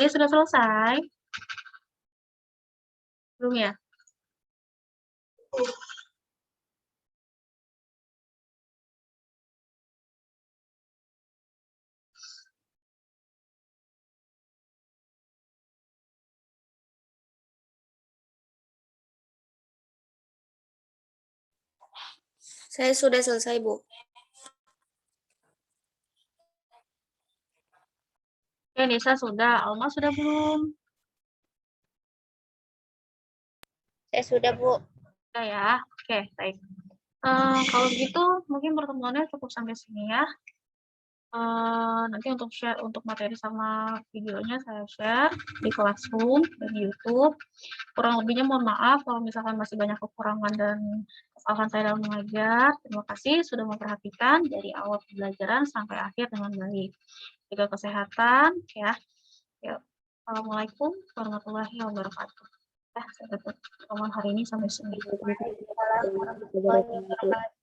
Oke, sudah selesai? Belum ya? Saya sudah selesai, Bu. Oke, Nisa sudah. Alma sudah belum? Saya sudah, Bu. Sudah ya. Oke, baik. Kalau begitu, mungkin pertemuannya cukup sampai sini ya. Nanti untuk share untuk materi sama videonya saya share di Classroom dan di YouTube. Kurang lebihnya mohon maaf kalau misalkan masih banyak kekurangan dan kesalahan saya dalam mengajar. Terima kasih sudah memperhatikan dari awal pembelajaran sampai akhir dengan baik. Jaga kesehatan ya. Ya. Assalamualaikum warahmatullahi wabarakatuh. Ya, saya tutup pertemuan hari ini sampai sini. Waalaikumsalam warahmatullahi wabarakatuh.